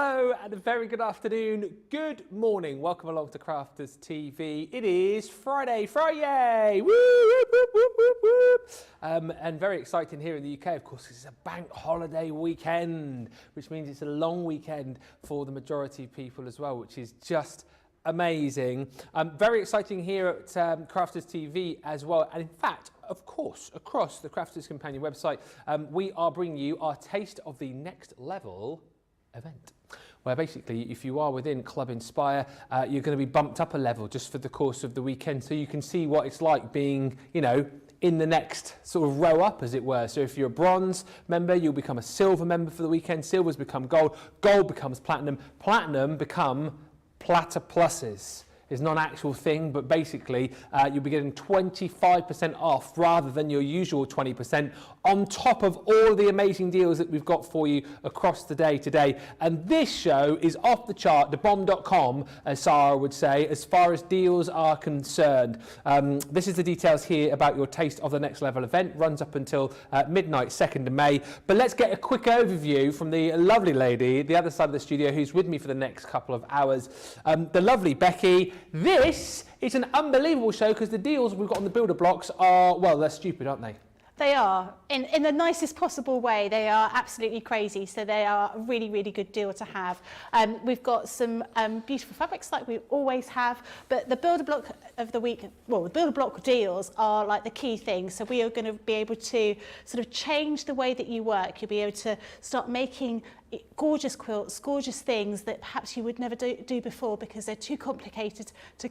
Hello and a very good afternoon, good morning. Welcome along to Crafters TV. It is Friday! Woo, whoop, whoop, whoop, whoop, whoop. And very exciting here in the UK, of course, it's a bank holiday weekend, which means it's a long weekend for the majority of people as well, which is just amazing. Very exciting here at Crafters TV as well. And in fact, of course, across the Crafters Companion website, we are bringing you our Taste of the Next Level event, where basically if you are within Club Inspire, you're going to be bumped up a level just for the course of the weekend, so you can see what it's like being, you know, in the next sort of row up, as it were. So if you're a bronze member, you'll become a silver member for the weekend, silvers become gold, gold becomes platinum, platinum become Platter Pluses. Is not an actual thing, but basically you'll be getting 25% off rather than your usual 20% on top of all the amazing deals that we've got for you across the day today. And this show is off the chart, thebomb.com, as Sarah would say, as far as deals are concerned. This is the details here about your Taste of the Next Level event. Runs up until midnight, 2nd of May. But let's get a quick overview from the lovely lady, the other side of the studio, who's with me for the next couple of hours. The lovely Becky. This is an unbelievable show because the deals we've got on the builder blocks are, well, they're stupid, aren't they? They are, in the nicest possible way. They are absolutely crazy, so they are a really, really good deal to have. We've got some beautiful fabrics like we always have, but the builder block of the week, well, the builder block deals are like the key thing. So we are going to be able to sort of change the way that you work. You'll be able to start making gorgeous quilts, gorgeous things that perhaps you would never do before because they're too complicated to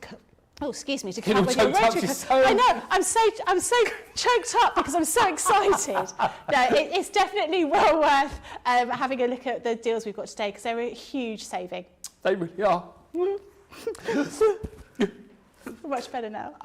oh, excuse me, to cut with your rotary. I know, I'm so choked up because I'm so excited. No, it's definitely well worth having a look at the deals we've got today because they're a huge saving. They really are. Much better now.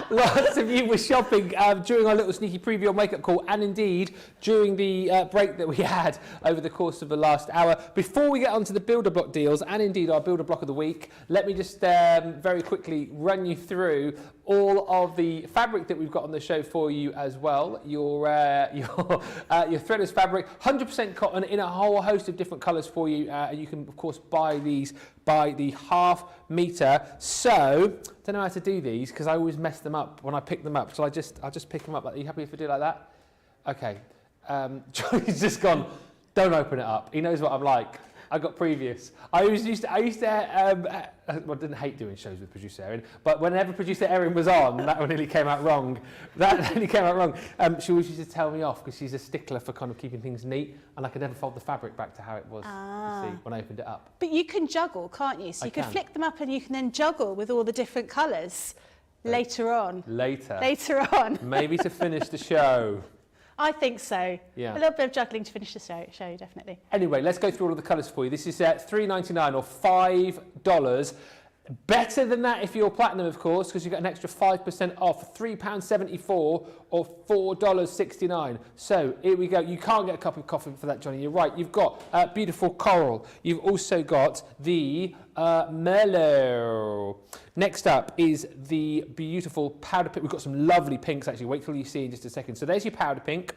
Lots of you were shopping during our little sneaky preview on Wake Up Call, and indeed during the break that we had over the course of the last hour. Before we get onto the builder block deals and indeed our builder block of the week, let me just very quickly run you through all of the fabric that we've got on the show for you as well. Your threaders fabric, 100% cotton in a whole host of different colours for you. And you can of course buy these by the half metre. So don't know how to do these because I always mess them up when I pick them up. So I'll just pick them up. Are you happy if I do like that? Okay. Johnny's just gone, don't open it up. He knows what I'm like. I got previous. I used to well, I didn't hate doing shows with producer Erin, but whenever producer Erin was on, that one nearly came out wrong. She always used to tell me off because she's a stickler for kind of keeping things neat, and I could never fold the fabric back to how it was, you see, when I opened it up. But you can juggle, can't you? So you can flick them up and you can then juggle with all the different colours later on. Later on. Maybe to finish the show. I think so. Yeah. A little bit of juggling to finish the show, definitely. Anyway, let's go through all of the colours for you. This is $3.99 or $5. Better than that if you're platinum, of course, because you get an extra 5% off, £3.74 or $4.69. So here we go. You can't get a cup of coffee for that, Johnny. You're right. You've got beautiful coral. You've also got the Merlot. Next up is the beautiful powder pink. We've got some lovely pinks, actually. Wait till you see in just a second. So there's your powder pink.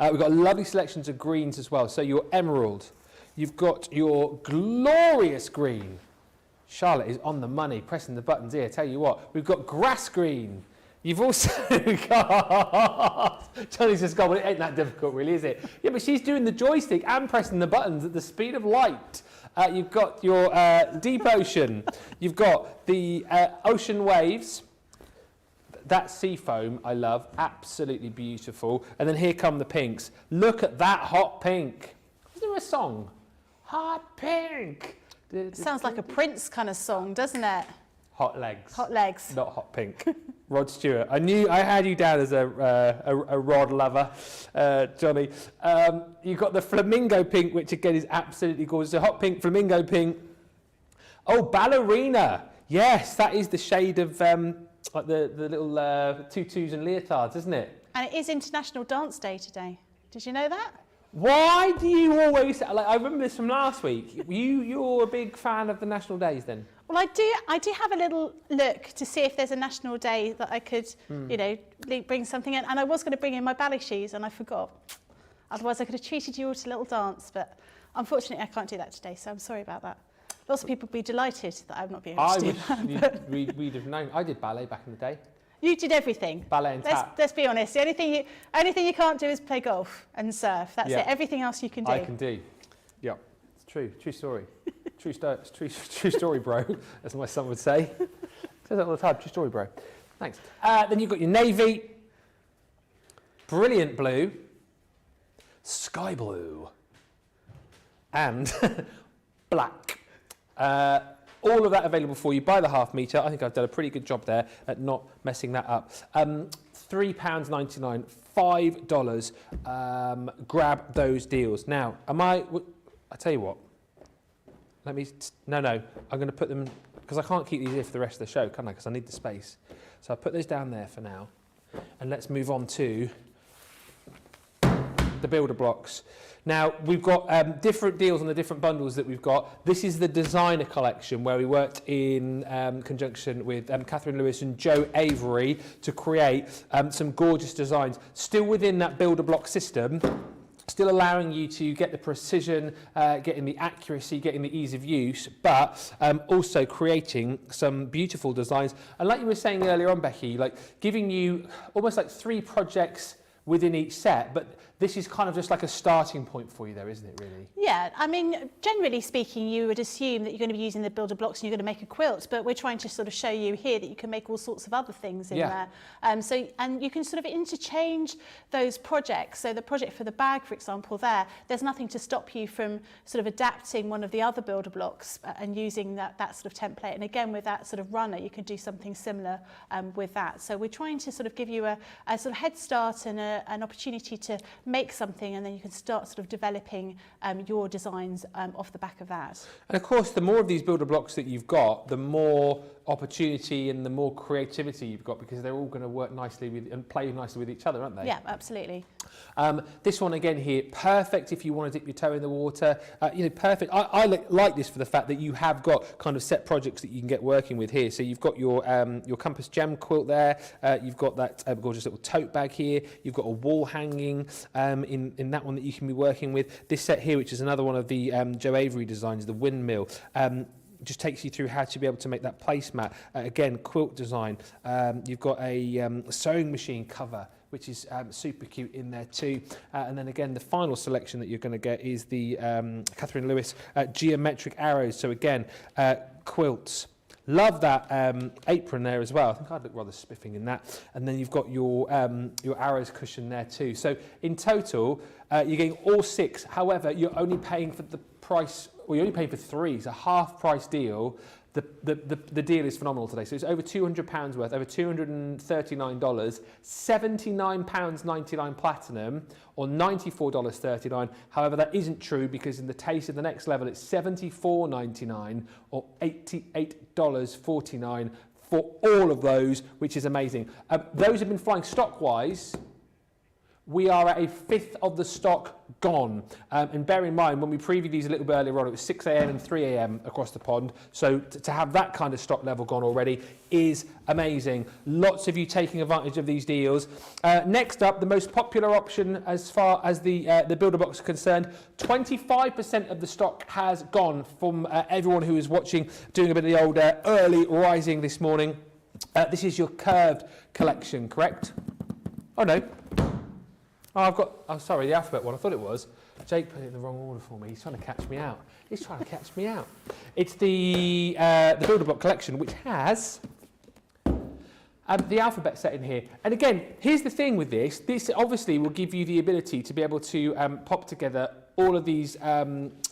We've got lovely selections of greens as well. So your emerald. You've got your glorious green. Charlotte is on the money, pressing the buttons here. Tell you what, we've got grass green. You've also got... Johnny's just gone, well, it ain't that difficult really, is it? Yeah, but she's doing the joystick and pressing the buttons at the speed of light. You've got your deep ocean. You've got the ocean waves. That sea foam, I love. Absolutely beautiful. And then here come the pinks. Look at that hot pink. Is there a song? Hot pink. Sounds like a Prince kind of song, doesn't it? Hot legs. Hot legs. Not hot pink. Rod Stewart. I knew I had you down as a Rod lover, Johnny. You've got the flamingo pink, which again is absolutely gorgeous. So hot pink, flamingo pink. Oh, ballerina. Yes, that is the shade of like the little tutus and leotards, isn't it? And it is International Dance Day today. Did you know that? Why do you always, like, I remember this from last week, you're a big fan of the national days then? Well, I do have a little look to see if there's a national day that I could, you know, bring something in. And I was going to bring in my ballet shoes and I forgot. Otherwise, I could have treated you all to a little dance, but unfortunately, I can't do that today, so I'm sorry about that. Lots of people would be delighted that I've not been able to do that. We'd have known. I did ballet back in the day. You did everything. Ballet and tap. Let's be honest. The only thing you can't do is play golf and surf. That's it. Everything else you can do. I can do. Yeah, it's true. True story. True story, bro, as my son would say. Says that all the time. True story, bro. Thanks. Then you've got your navy, brilliant blue, sky blue, and black. All of that available for you by the half metre. I think I've done a pretty good job there at not messing that up. £3.99, $5. Grab those deals. Now, I tell you what. No, I'm going to put them, because I can't keep these here for the rest of the show, can I? Because I need the space. So I'll put those down there for now. And let's move on to the builder blocks. Now, we've got different deals on the different bundles that we've got. This is the designer collection where we worked in conjunction with Catherine Lewis and Joe Avery to create some gorgeous designs. Still within that builder block system, still allowing you to get the precision, getting the accuracy, getting the ease of use, but also creating some beautiful designs. And like you were saying earlier on, Becky, like giving you almost like 3 projects within each set, but this is kind of just like a starting point for you there, isn't it, really? Yeah, I mean, generally speaking, you would assume that you're going to be using the builder blocks and you're going to make a quilt, but we're trying to sort of show you here that you can make all sorts of other things in there. And you can sort of interchange those projects. So the project for the bag, for example, there's nothing to stop you from sort of adapting one of the other builder blocks and using that sort of template. And again, with that sort of runner, you can do something similar with that. So we're trying to sort of give you a sort of head start and an opportunity to make something, and then you can start sort of developing your designs off the back of that. And of course, the more of these builder blocks that you've got, the more opportunity and the more creativity you've got, because they're all going to work nicely with and play nicely with each other, aren't they? Yeah, absolutely. This one again here, perfect if you want to dip your toe in the water. Perfect. I like this for the fact that you have got kind of set projects that you can get working with here. So you've got your Compass Gem quilt there. You've got that gorgeous little tote bag here. You've got a wall hanging in that one that you can be working with. This set here, which is another one of the Joe Avery designs, the windmill. Just takes you through how to be able to make that placemat. Again, quilt design. You've got a sewing machine cover, which is super cute in there too. And then again, the final selection that you're going to get is the Catherine Lewis geometric arrows. So again, quilts. Love that apron there as well. I think I'd look rather spiffing in that. And then you've got your arrows cushion there too. So in total, you're getting all 6. However, you're only paying for the price, or you're only paying for 3. It's a half price deal. The deal is phenomenal today. So it's over £200 worth, over $239, £79.99 platinum, or $94.39. However, that isn't true, because in the taste of the next level, it's $74.99 or $88.49 for all of those, which is amazing. Those have been flying stock-wise. We are at a 1/5 of the stock gone. And bear in mind, when we previewed these a little bit earlier on, it was 6 a.m. and 3 a.m. across the pond. So to have that kind of stock level gone already is amazing. Lots of you taking advantage of these deals. Next up, the most popular option as far as the builder box is concerned, 25% of the stock has gone from everyone who is watching, doing a bit of the old early rising this morning. This is your curved collection, correct? Oh, no. Oh, sorry, the alphabet one. I thought it was. Jake put it in the wrong order for me. He's trying to catch me out. It's the builder block collection, which has the alphabet set in here. And again, here's the thing with this. This obviously will give you the ability to be able to pop together all of these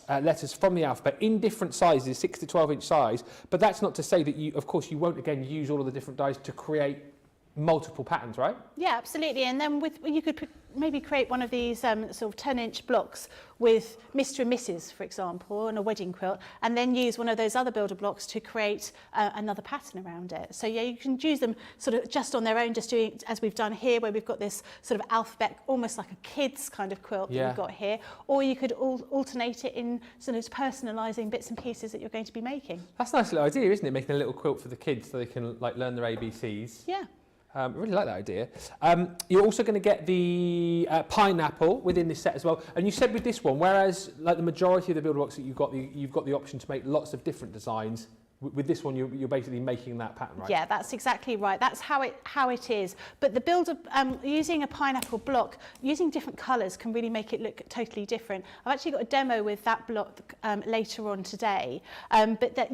letters from the alphabet in different sizes, 6 to 12 inch size. But that's not to say that you won't again use all of the different dies to create multiple patterns, right? Yeah, absolutely. And then you could maybe create one of these sort of 10-inch blocks with Mr. and Mrs., for example, and a wedding quilt, and then use one of those other builder blocks to create another pattern around it. So yeah, you can use them sort of just on their own, just doing as we've done here, where we've got this sort of alphabet, almost like a kid's kind of quilt that we've got here, or you could alternate it in sort of personalising bits and pieces that you're going to be making. That's a nice little idea, isn't it? Making a little quilt for the kids so they can like learn their ABCs. Yeah. I really like that idea. You're also going to get the pineapple within this set as well. And you said with this one, whereas like the majority of the builder blocks that you've got the option to make lots of different designs. With this one, you're basically making that pattern, right? Yeah, that's exactly right. That's how it is. But the builder, using a pineapple block, using different colours can really make it look totally different. I've actually got a demo with that block later on today.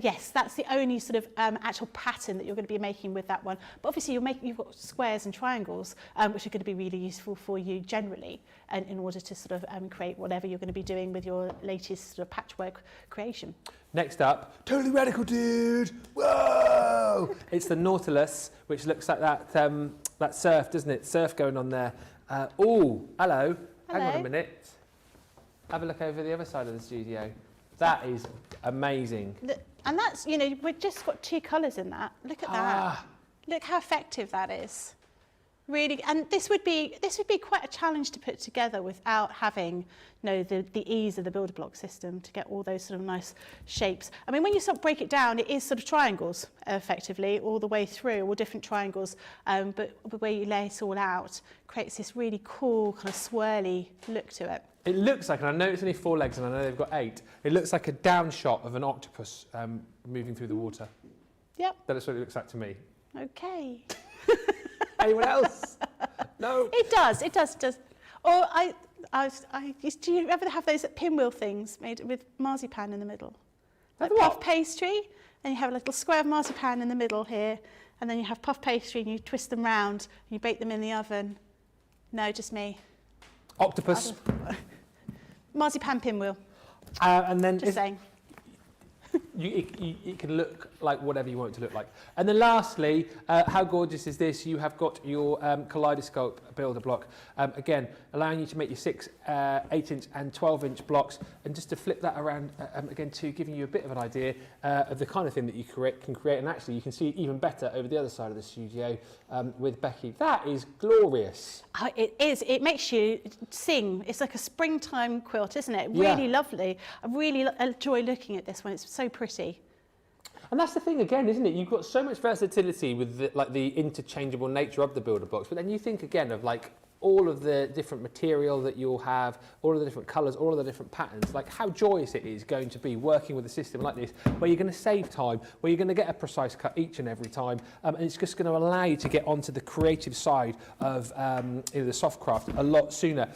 Yes, that's the only sort of actual pattern that you're going to be making with that one. But obviously, you've got squares and triangles, which are going to be really useful for you generally, and in order to sort of create whatever you're going to be doing with your latest sort of patchwork creation. Next up, totally radical, dude. Whoa! It's the Nautilus, which looks like that surf, doesn't it? Surf going on there. Oh, hello. Hang on a minute. Have a look over the other side of the studio. That is amazing. And that's, you know, we've just got 2 colours in that. Look at that. Look how effective that is. Really, and this would be quite a challenge to put together without having, you know, the ease of the builder block system to get all those sort of nice shapes. I mean, when you sort of break it down, it is sort of triangles effectively all the way through, all different triangles. But the way you lay it all out creates this really cool kind of swirly look to it. It looks like, and I know it's only 4 legs, and I know they've got 8. It looks like a down shot of an octopus moving through the water. Yep. That is what it looks like to me. Okay. Anyone else? No. It does. Or do you ever have those pinwheel things made with marzipan in the middle? Like puff pastry, and you have a little square of marzipan in the middle here, and then you have puff pastry and you twist them round and you bake them in the oven. No, just me. Octopus. Marzipan pinwheel. And then Just saying. It can look like whatever you want it to look like. And then lastly, how gorgeous is this? You have got your kaleidoscope builder block. Again, allowing you to make your 6, 8-inch and 12-inch blocks. And just to flip that around, again, too, giving you a bit of an idea of the kind of thing that you can create. And actually, you can see it even better over the other side of the studio with Becky. That is glorious. It is. It makes you sing. It's like a springtime quilt, isn't it? Really lovely. I really enjoy looking at this one. It's so pretty. And that's the thing again, isn't it? You've got so much versatility with the interchangeable nature of the builder blocks, but then you think again of like all of the different material that you'll have, all of the different colours, all of the different patterns, like how joyous it is going to be working with a system like this, where you're going to save time, where you're going to get a precise cut each and every time, and it's just going to allow you to get onto the creative side of the soft craft a lot sooner.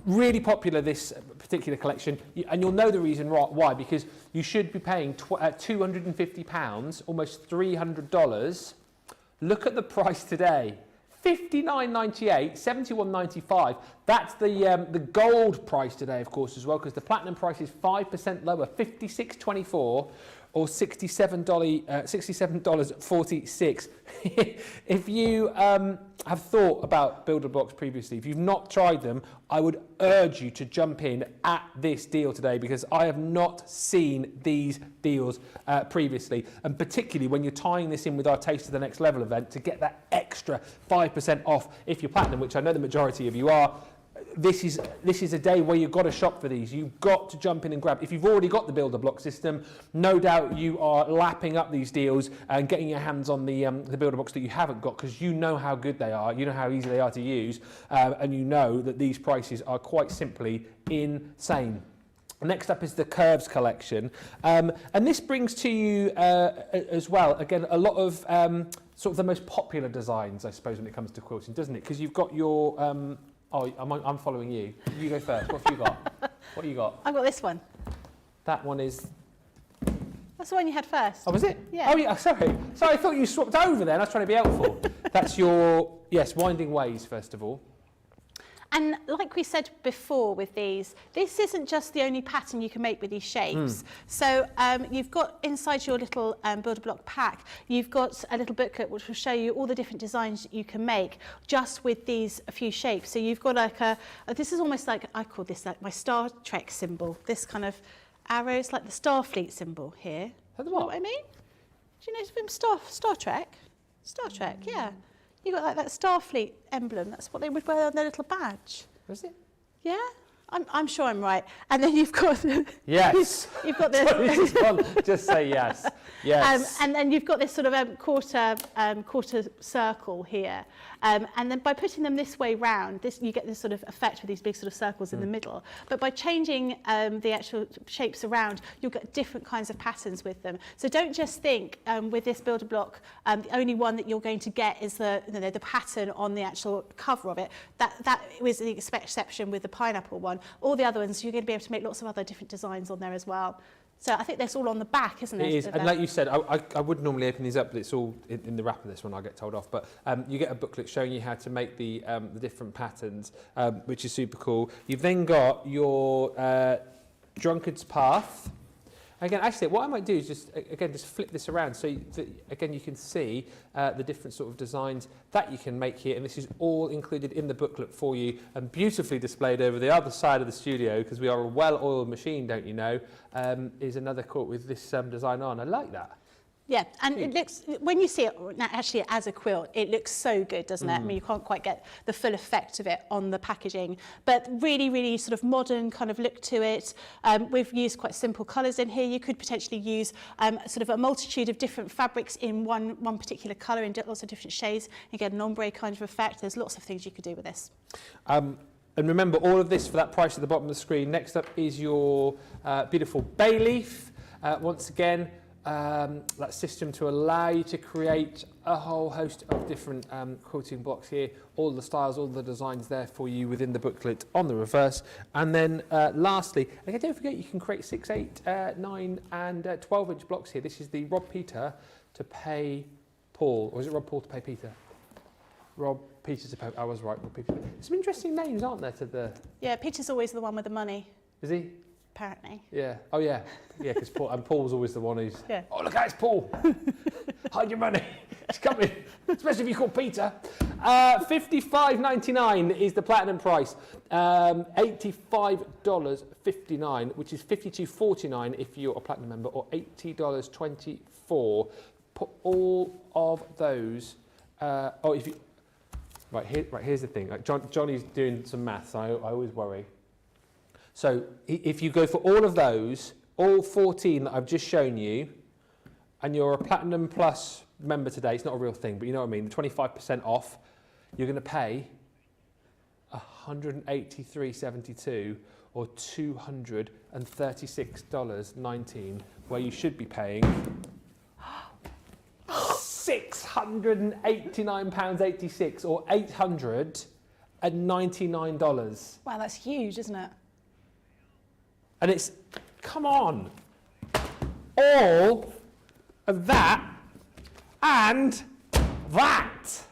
Really popular, this particular collection, and you'll know the reason why, because you should be paying £250, almost $300. Look at the price today. $59.98, $71.95. That's the gold price today, of course, as well, because the platinum price is 5% lower, $56.24 or $67.46. If you have thought about builder blocks previously, if you've not tried them, I would urge you to jump in at this deal today, because I have not seen these deals previously, and particularly when you're tying this in with our Taste of the Next Level event to get that extra 5% off if you're platinum, which I know the majority of you are. This is a day where you've got to shop for these. You've got to jump in and grab. If you've already got the builder block system, no doubt you are lapping up these deals and getting your hands on the builder blocks that you haven't got, because you know how good they are, you know how easy they are to use, and you know that these prices are quite simply insane. Next up is the Curves collection, and this brings to you as well, again, a lot of sort of the most popular designs, I suppose, when it comes to quilting, doesn't it? Because you've got your I'm following you. You go first. What have you got? What have you got? I've got this one. That one is... That's the one you had first. Oh, was it? Yeah. Oh, yeah, sorry. Sorry, I thought you swapped over then. I was trying to be helpful. That's your, yes, Winding Ways, first of all. And like we said before with these, this isn't just the only pattern you can make with these shapes. So you've got inside your little builder block pack, you've got a little booklet which will show you all the different designs that you can make just with these a few shapes. So you've got like this is almost like, I call this like my Star Trek symbol, this kind of arrow. It's like the Starfleet symbol here. What? You know what I mean? Do you know from Star Trek? Star Trek, yeah. You got like that Starfleet emblem. That's what they would wear on their little badge. Was it? Yeah. I'm sure I'm right. And then you've got Yes. you've got this. Just say yes. Yes. And then you've got this sort of quarter circle here. And then by putting them this way round, you get this sort of effect with these big sort of circles in the middle. But by changing the actual shapes around, you'll get different kinds of patterns with them. So don't just think with this builder block, the only one that you're going to get is the pattern on the actual cover of it. That was the exception with the pineapple one. All the other ones, you're going to be able to make lots of other different designs on there as well. So I think that's all on the back, isn't it? It is, and like you said, I would normally open these up, but it's all in the wrap of this one, I'll get told off. But you get a booklet showing you how to make the different patterns, which is super cool. You've then got your Drunkard's Path. Again, actually, what I might do is just flip this around so that, again, you can see the different sort of designs that you can make here. And this is all included in the booklet for you and beautifully displayed over the other side of the studio, because we are a well-oiled machine, don't you know, is another quilt with this design on. I like that. Yeah, and it looks, when you see it actually as a quilt, it looks so good, doesn't it? I mean, you can't quite get the full effect of it on the packaging, but really, really sort of modern kind of look to it. We've used quite simple colours in here. You could potentially use sort of a multitude of different fabrics in one particular colour in lots of different shades. You get an ombre kind of effect. There's lots of things you could do with this. And remember, all of this for that price at the bottom of the screen. Next up is your beautiful bay leaf. Once again, that system to allow you to create a whole host of different quilting blocks here, all the styles, all the designs there for you within the booklet on the reverse. And then lastly, again, don't forget you can create 6, 8, 9 and 12-inch blocks here. This is the Rob Peter to pay Paul, or is it Rob Paul to pay Peter? Rob Peter to pay, I was right, Rob Peter. Some interesting names, aren't there, to the... Yeah, Peter's always the one with the money. Is he? Apparently. Yeah. Oh, yeah. Yeah, because Paul's always the one who's... Yeah. Oh, look out, it's Paul. Hide your money. It's coming. Especially if you call Peter. $55.99 is the platinum price. $85.59, which is $52.49 if you're a platinum member, or $80.24. Put all of those... if you... Right, here's the thing. Like Johnny's doing some maths. I always worry. So if you go for all of those, all 14 that I've just shown you, and you're a Platinum Plus member today, it's not a real thing, but you know what I mean, the 25% off, you're going to pay $183.72 or $236.19, where you should be paying £689.86 or $899. Wow, that's huge, isn't it? And it's, come on, all of that and that.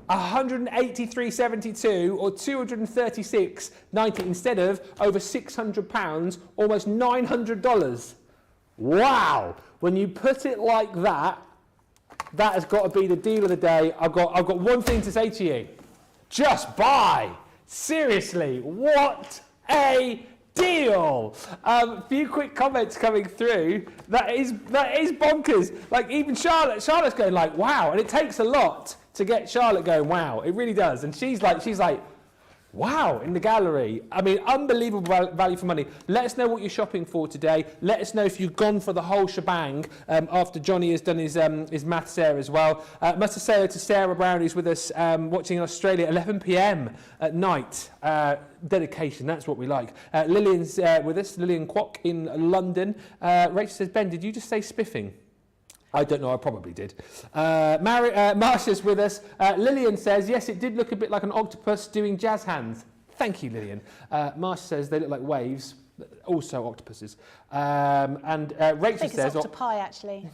$183.72 or $236.90 instead of over £600, almost $900. Wow. When you put it like that, that has got to be the deal of the day. I've got one thing to say to you. Just buy. Seriously, what a deal. Few quick comments coming through. That is bonkers. Like even Charlotte's going like, wow. And it takes a lot to get Charlotte going, wow. It really does. And she's like, wow, in the gallery. I mean, unbelievable value for money. Let us know what you're shopping for today. Let us know if you've gone for the whole shebang after Johnny has done his maths there as well. Must say hello to Sarah Brown, who's with us watching in Australia, 11 p.m. at night. Dedication, that's what we like. Lillian's with us, Lillian Kwok in London. Rachel says, Ben, did you just say spiffing? I don't know, I probably did. Marsha's with us. Lillian says, yes, it did look a bit like an octopus doing jazz hands. Thank you, Lillian. Marsha says they look like waves, also octopuses. And Rachel says... it's octopi, actually.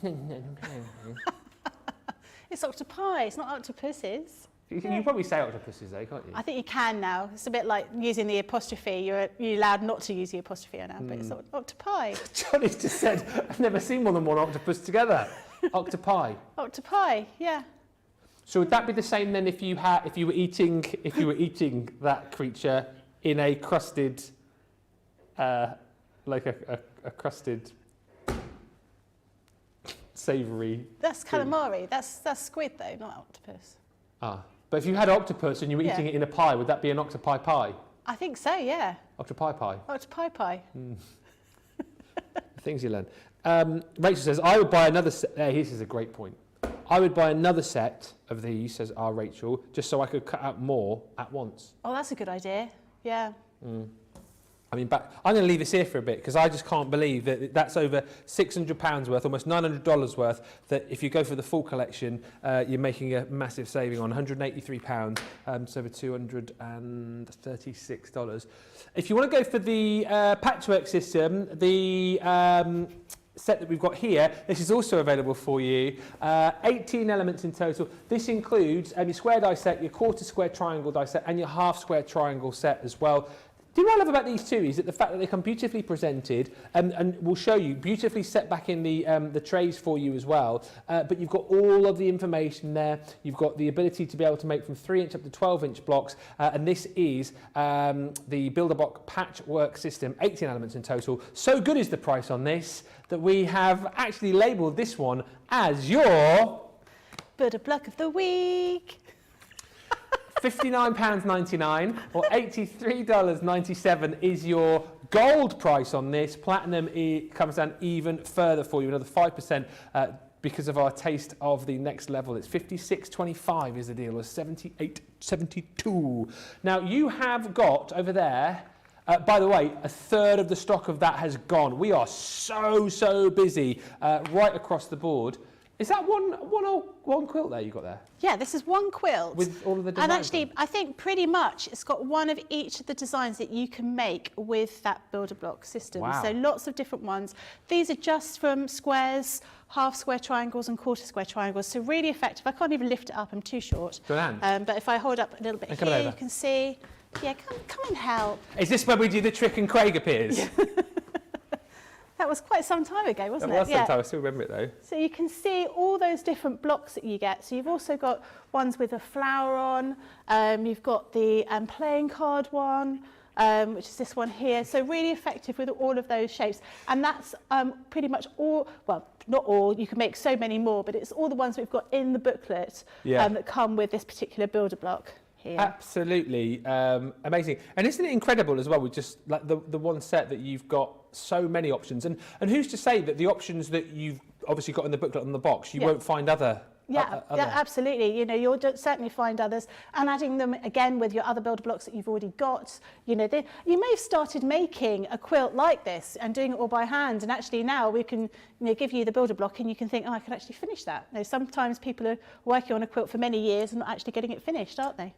It's octopi, it's not octopuses. You can probably say octopuses though, can't you? I think you can now. It's a bit like using the apostrophe. You're allowed not to use the apostrophe now, but it's octopi. Johnny's just said, I've never seen more than one octopus together. Octopi. Octopi, yeah. So would that be the same then if you were eating that creature in a crusted, like a crusted, savoury? That's calamari. That's squid though, not octopus. Ah. But if you had octopus and you were eating it in a pie, would that be an octopi pie? I think so, yeah. Octopi. Octopi. Things you learn. Rachel says, I would buy another set. This is a great point. I would buy another set of these, says our Rachel, just so I could cut out more at once. Oh, that's a good idea. Yeah. I mean, I'm going to leave this here for a bit because I just can't believe that that's over £600 worth, almost $900 worth, that if you go for the full collection, you're making a massive saving on £183, so over $236. If you want to go for the patchwork system, the set that we've got here, this is also available for you. 18 elements in total. This includes your square die set, your quarter square triangle die set, and your half square triangle set as well. Do you know what I love about these two is that the fact that they come beautifully presented and we'll show you beautifully set back in the trays for you as well. But you've got all of the information there. You've got the ability to be able to make from 3-inch up to 12-inch blocks. And this is the Builderblock patchwork system, 18 elements in total. So good is the price on this that we have actually labelled this one as your Builderblock of the week. £59.99 or $83.97 is your gold price on this. Platinum comes down even further for you, another 5% because of our taste of the next level. It's $56.25 is the deal, or $78.72. Now you have got over there, by the way, a third of the stock of that has gone. We are so busy right across the board. Is that one quilt there you got there? Yeah, this is one quilt. With all of the designs And actually, on? I think pretty much it's got one of each of the designs that you can make with that Builderblock system. Wow. So lots of different ones. These are just from squares, half square triangles and quarter square triangles. So really effective. I can't even lift it up, I'm too short. But if I hold up a little bit here, you can see. Yeah, come and help. Is this where we do the trick and Craig appears? Yeah. That was quite some time ago, wasn't it? It was some time, I still remember it though. So you can see all those different blocks that you get. So you've also got ones with a flower on, you've got the playing card one, which is this one here. So really effective with all of those shapes. And that's pretty much all, well, not all, you can make so many more, but it's all the ones we've got in the booklet that come with this particular Builderblock. Here. Absolutely amazing, and isn't it incredible as well with just like the one set that you've got so many options, and who's to say that the options that you've obviously got in the booklet on the box you won't find other. Yeah, absolutely. You know, you'll certainly find others, and adding them again with your other builder blocks that you've already got. You know, you may have started making a quilt like this and doing it all by hand, and actually now we can, give you the builder block, and you can think, oh, I can actually finish that. You know, sometimes people are working on a quilt for many years and not actually getting it finished, aren't they?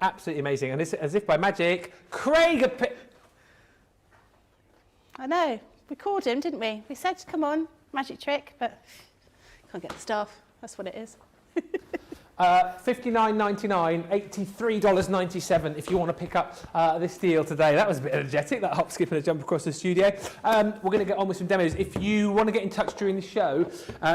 Absolutely amazing, and it's as if by magic, Craig. I know. We called him, didn't we? We said, come on, magic trick, but can't get the staff. That's what it is. $59.99, $83.97 if you want to pick up this deal today. That was a bit energetic, that hop, skip and a jump across the studio. We're going to get on with some demos. If you want to get in touch during the show,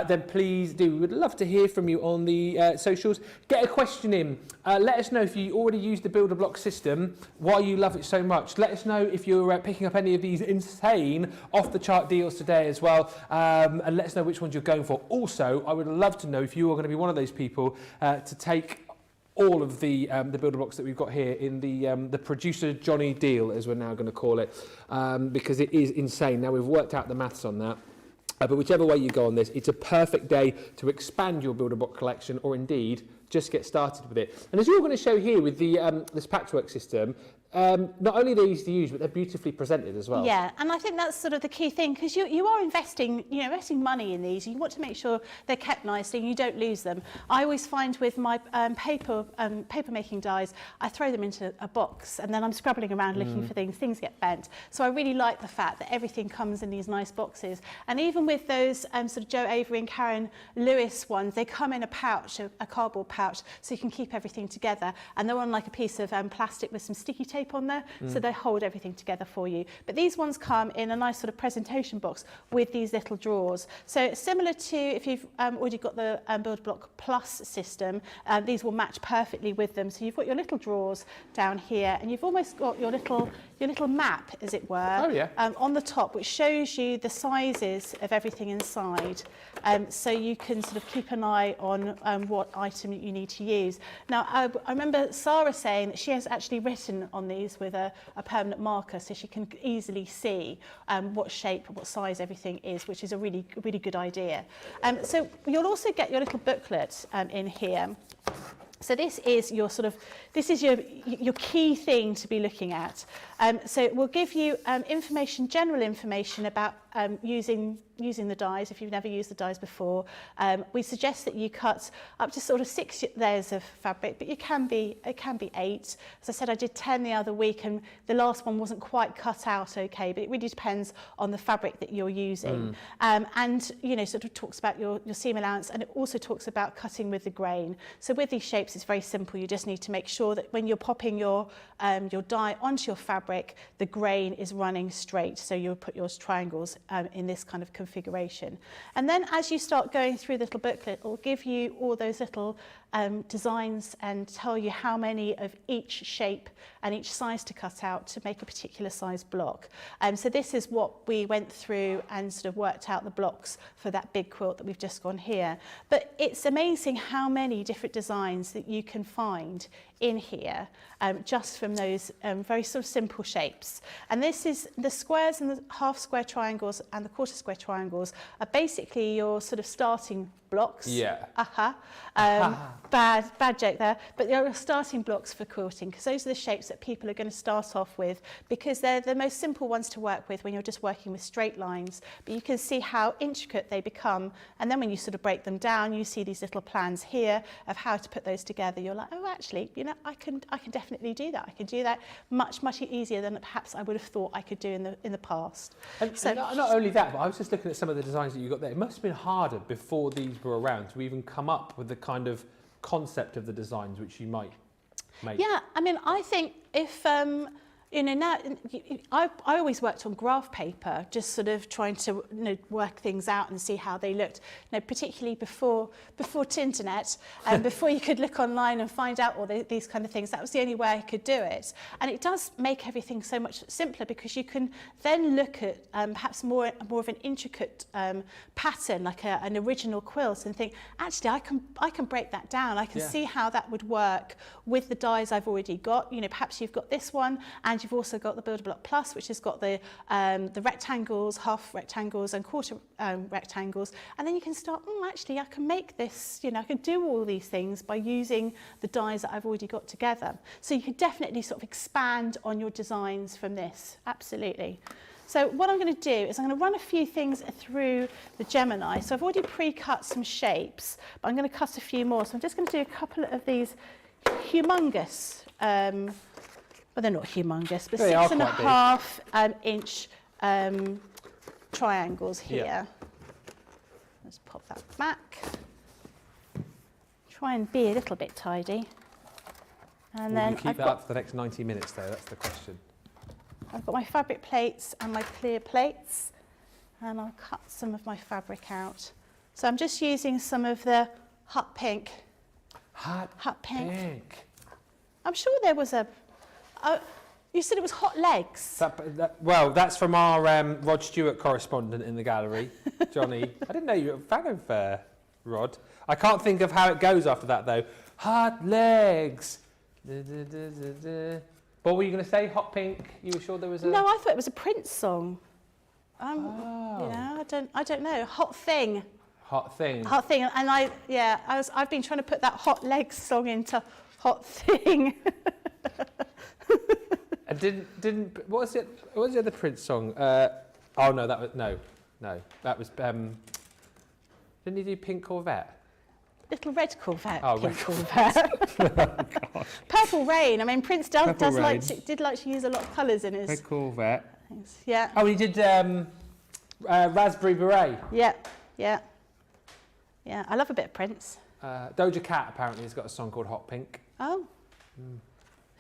then please do. We would love to hear from you on the socials. Get a question in. Let us know if you already use the Builderblock system, why you love it so much. Let us know if you're picking up any of these insane off-the-chart deals today as well, and let us know which ones you're going for. Also, I would love to know if you are going to be one of those people to take all of the Builderblocks that we've got here in the Producer Johnny deal, as we're now going to call it, because it is insane. Now, we've worked out the maths on that. But whichever way you go on this, it's a perfect day to expand your Builderblock collection, or indeed just get started with it. And as you're going to show here with the this patchwork system, not only are they easy to use, but they're beautifully presented as well. Yeah, and I think that's sort of the key thing, because you are investing money in these. You want to make sure they're kept nicely and you don't lose them. I always find with my paper making dies, I throw them into a box and then I'm scrabbling around looking for things get bent. So I really like the fact that everything comes in these nice boxes. And even with those sort of Joe Avery and Karen Lewis ones, they come in a pouch, a cardboard pouch, so you can keep everything together. And they're on like a piece of plastic with some sticky tape on there, so they hold everything together for you. But these ones come in a nice sort of presentation box with these little drawers. So similar to if you've already got the Builderblock Plus system, these will match perfectly with them. So you've got your little drawers down here, and you've almost got your little little map, as it were, on the top, which shows you the sizes of everything inside. So you can sort of keep an eye on what item you need to use. Now, I remember Sarah saying that she has actually written on these with a permanent marker, so she can easily see what shape, what size everything is, which is a really, really good idea. So you'll also get your little booklet in here. So this is your your key thing to be looking at. So it will give you information, general information about using the dies if you've never used the dies before. We suggest that you cut up to sort of 6 layers of fabric, but it can be 8. As I said, I did 10 the other week, and the last one wasn't quite cut out okay, but it really depends on the fabric that you're using. And sort of talks about your seam allowance, and it also talks about cutting with the grain. So with these shapes, it's very simple. You just need to make sure that when you're popping your die onto your fabric, the grain is running straight. So you'll put your triangles in this kind of configuration. And then as you start going through the little booklet, it will give you all those little designs and tell you how many of each shape and each size to cut out to make a particular size block. So this is what we went through and sort of worked out the blocks for that big quilt that we've just gone here. But it's amazing how many different designs that you can find in here just from those very sort of simple shapes. And this is the squares and the half square triangles and the quarter square triangles are basically your sort of starting blocks. Yeah. Bad joke there. But they're starting blocks for quilting, because those are the shapes that people are going to start off with, because they're the most simple ones to work with when you're just working with straight lines. But you can see how intricate they become. And then when you sort of break them down, you see these little plans here of how to put those together. You're like, oh, actually, I can definitely do that. I can do that much easier than perhaps I would have thought I could do in the past. And not only that, but I was just looking at some of the designs that you got there. It must have been harder before these were around to even come up with the kind of concept of the designs which you might make. Yeah, I mean, I think if now I always worked on graph paper, just sort of trying to work things out and see how they looked. Particularly before internet, and before you could look online and find out all these kind of things. That was the only way I could do it. And it does make everything so much simpler, because you can then look at perhaps more of an intricate pattern, like an original quilt, and think, actually, I can break that down. I can see how that would work with the dies I've already got. Perhaps you've got this one, and you've also got the Builder-Block Plus, which has got the rectangles, half rectangles and quarter rectangles. And then you can start, actually, I can make this, I can do all these things by using the dies that I've already got together. So you can definitely sort of expand on your designs from this, absolutely. So what I'm going to do is I'm going to run a few things through the Gemini. So I've already pre-cut some shapes, but I'm going to cut a few more. So I'm just going to do a couple of these humongous, well, they're not humongous, but 6.5 inch triangles here. Yeah. Let's pop that back. Try and be a little bit tidy. And then you keep that up for the next 90 minutes, though? That's the question. I've got my fabric plates and my clear plates, and I'll cut some of my fabric out. So I'm just using some of the hot pink. Hot pink. I'm sure there was a... you said it was hot legs. Well, that's from our Rod Stewart correspondent in the gallery, Johnny. I didn't know you were a fan of Rod. I can't think of how it goes after that, though. Hot legs. What were you going to say? Hot pink? You were sure there was a... No, I thought it was a Prince song. I don't know. Hot thing. Hot thing. Hot thing. And I've been trying to put that hot legs song into hot thing. And didn't what was it? What was the other Prince song? Oh no, that was no. That was didn't he do Pink Corvette? Little Red Corvette. Oh, Pink Red Corvette. Oh, Purple Rain. I mean, Prince did like to use a lot of colours in his. Red Corvette. Things. Yeah. Oh, he did Raspberry Beret. Yeah. I love a bit of Prince. Doja Cat apparently has got a song called Hot Pink. Oh.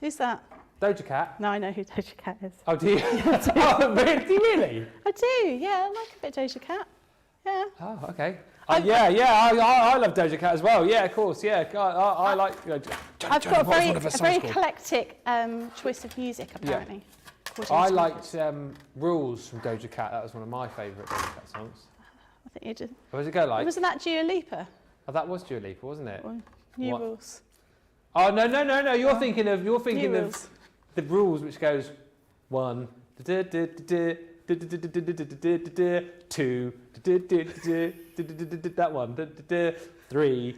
Who's that? Doja Cat. No, I know who Doja Cat is. Oh, do you? Oh, really? I do. Yeah, I like a bit of Doja Cat. Yeah. Oh, okay. I love Doja Cat as well. Yeah, of course. Yeah, I like. I've got a very eclectic choice of music, apparently. supporting I the liked Rules from Doja Cat. That was one of my favourite Doja Cat songs. I think you did. What does it go like? Wasn't that Dua Lipa? Oh, that was Dua Lipa, wasn't it? Or New What? Rules. Oh no! You're thinking of New the Rules, which goes 1, 2, that one, 3.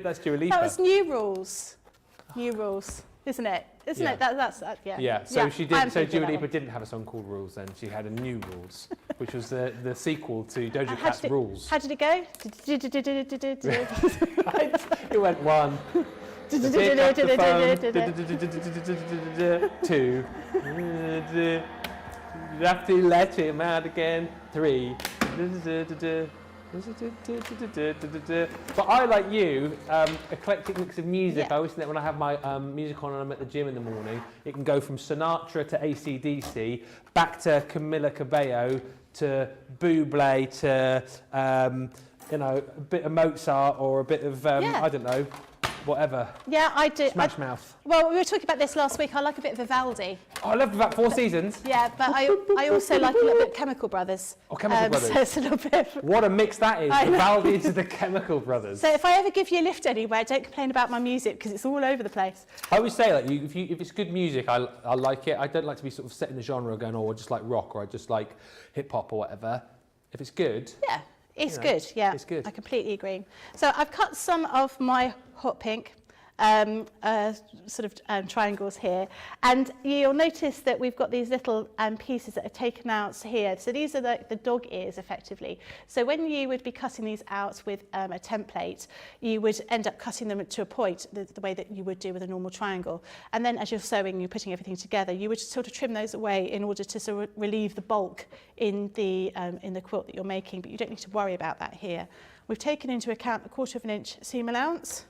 That's Dua Lipa. That was New Rules. New Rules, isn't it? Isn't Yeah. it? That's yeah. Yeah. So she I'm did. So thinking Dua that Lipa one. didn't have a song called Rules. Then she had a New Rules, which was the sequel to Doja How Cat's did it- Rules. How did it go? It went 1. Pick up the phone. 2. You have to let him out again. 3. But I, like you, eclectic mix of music. Yeah. I always think that when I have my music on and I'm at the gym in the morning, it can go from Sinatra to AC/DC, back to Camila Cabello to Bublé to you know, a bit of Mozart or a bit of Yeah. I don't know, whatever. Yeah, I do. Smash Mouth. Well, we were talking about this last week. I like a bit of Vivaldi. Oh, I love about 4 seasons. Yeah, but I also like a little bit of Chemical Brothers. Oh, Chemical Brothers. So it's a little bit of... What a mix that is. I know. Vivaldi to the Chemical Brothers. So if I ever give you a lift anywhere, don't complain about my music because it's all over the place. I always say, like, if it's good music, I like it. I don't like to be sort of set in a genre going, oh, I just like rock or I just like hip hop or whatever. If it's good, Yeah, it's You know, good. Yeah, it's good. I completely agree. So I've cut some of my hot pink triangles here, and you'll notice that we've got these little pieces that are taken out here. So these are the dog ears, effectively. So when you would be cutting these out with a template, you would end up cutting them to a point, the way that you would do with a normal triangle. And then as you're sewing, you're putting everything together, you would sort of trim those away in order to sort of relieve the bulk in the quilt that you're making, but you don't need to worry about that here. We've taken into account a 1/4 inch seam allowance.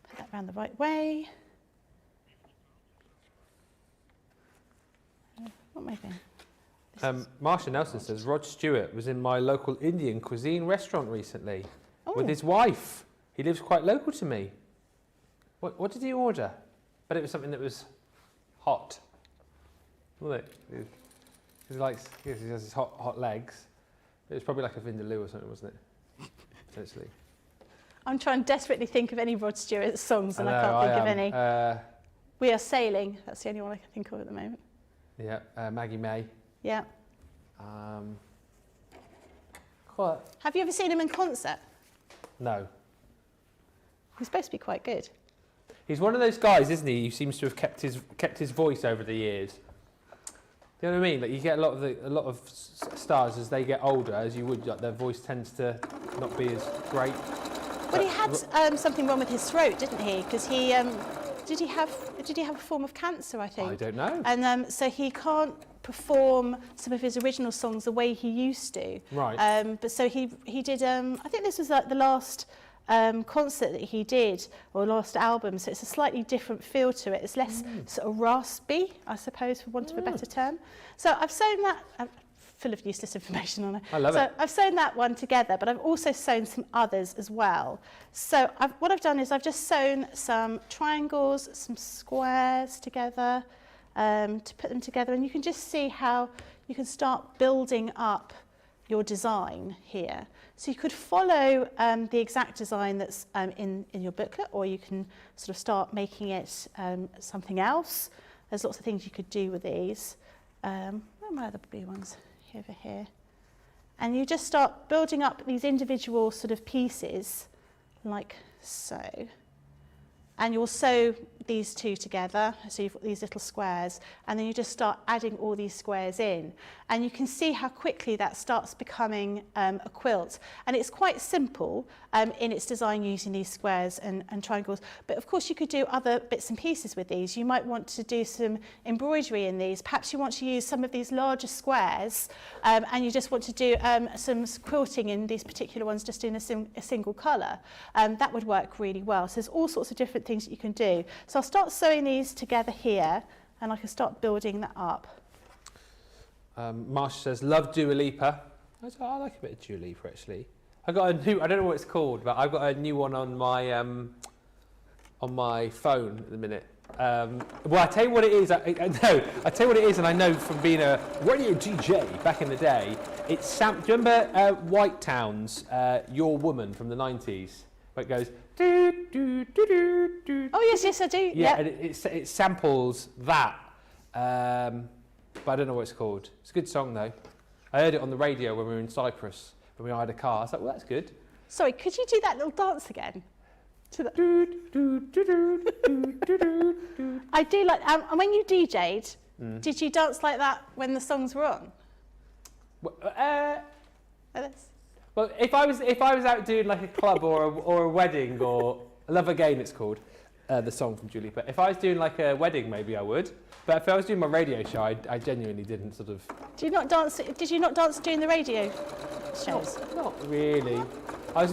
Put that around the right way. What am I doing? Marsha Nelson says, Rod Stewart was in my local Indian cuisine restaurant recently with Oh. his wife. He lives quite local to me. What did he order? But it was something that was hot. Wasn't it? He has his hot legs. It was probably like a Vindaloo or something, wasn't it? Potentially. I'm trying to desperately think of any Rod Stewart songs and I know, can't think of am. any. We Are Sailing, that's the only one I can think of at the moment. Yeah, Maggie May. Yeah. What? Have you ever seen him in concert? No. He's supposed to be quite good. He's one of those guys, isn't he? Who seems to have kept his voice over the years. You know what I mean? Like you get a lot of stars as they get older, as you would, like their voice tends to not be as great. Well, he had something wrong with his throat, didn't he? Because he did he have a form of cancer, I think? I don't know. And so he can't perform some of his original songs the way he used to. Right. But so he did. I think this was like the last concert that he did, or last album. So it's a slightly different feel to it. It's less sort of raspy, I suppose, for want of a better term. So I've sewn that. Full of useless information on it. I love it. I've sewn that one together, but I've also sewn some others as well. So what I've done is I've just sewn some triangles, some squares together to put them together, and you can just see how you can start building up your design here. So you could follow the exact design that's in your booklet, or you can sort of start making it something else. There's lots of things you could do with these. Where are my other blue ones? Over here, and you just start building up these individual sort of pieces like so, and you'll sew these two together, so you've got these little squares, and then you just start adding all these squares in, and you can see how quickly that starts becoming a quilt. And it's quite simple in its design, using these squares and triangles, but of course you could do other bits and pieces with these. You might want to do some embroidery in these. Perhaps you want to use some of these larger squares, and you just want to do some quilting in these particular ones just in a single colour. That would work really well. So there's all sorts of different things that you can do. So I'll start sewing these together here, and I can start building that up. Marsha says, love Dua Lipa. I like a bit of Dua Lipa, actually. I got a new, I don't know what it's called, but I've got a new one on my phone at the minute. Well, I tell you what it is. I tell you what it is, and I know from being a radio DJ back in the day. It's do you remember White Town's "Your Woman" from the '90s, where it goes do do do do do. Oh yes, I do. Yeah, Yep. and it samples that, but I don't know what it's called. It's a good song though. I heard it on the radio when we were in Cyprus when we hired a car. I was like, well, that's good. Sorry, could you do that little dance again? To the... I do like, and when you DJ'd, did you dance like that when the songs were on? Like this? Well, if I was out doing like a club or a wedding or Love Again, it's called, the song from Julie. But if I was doing like a wedding, maybe I would. But if I was doing my radio show, I genuinely didn't sort of. Did you not dance during the radio shows? Not really. I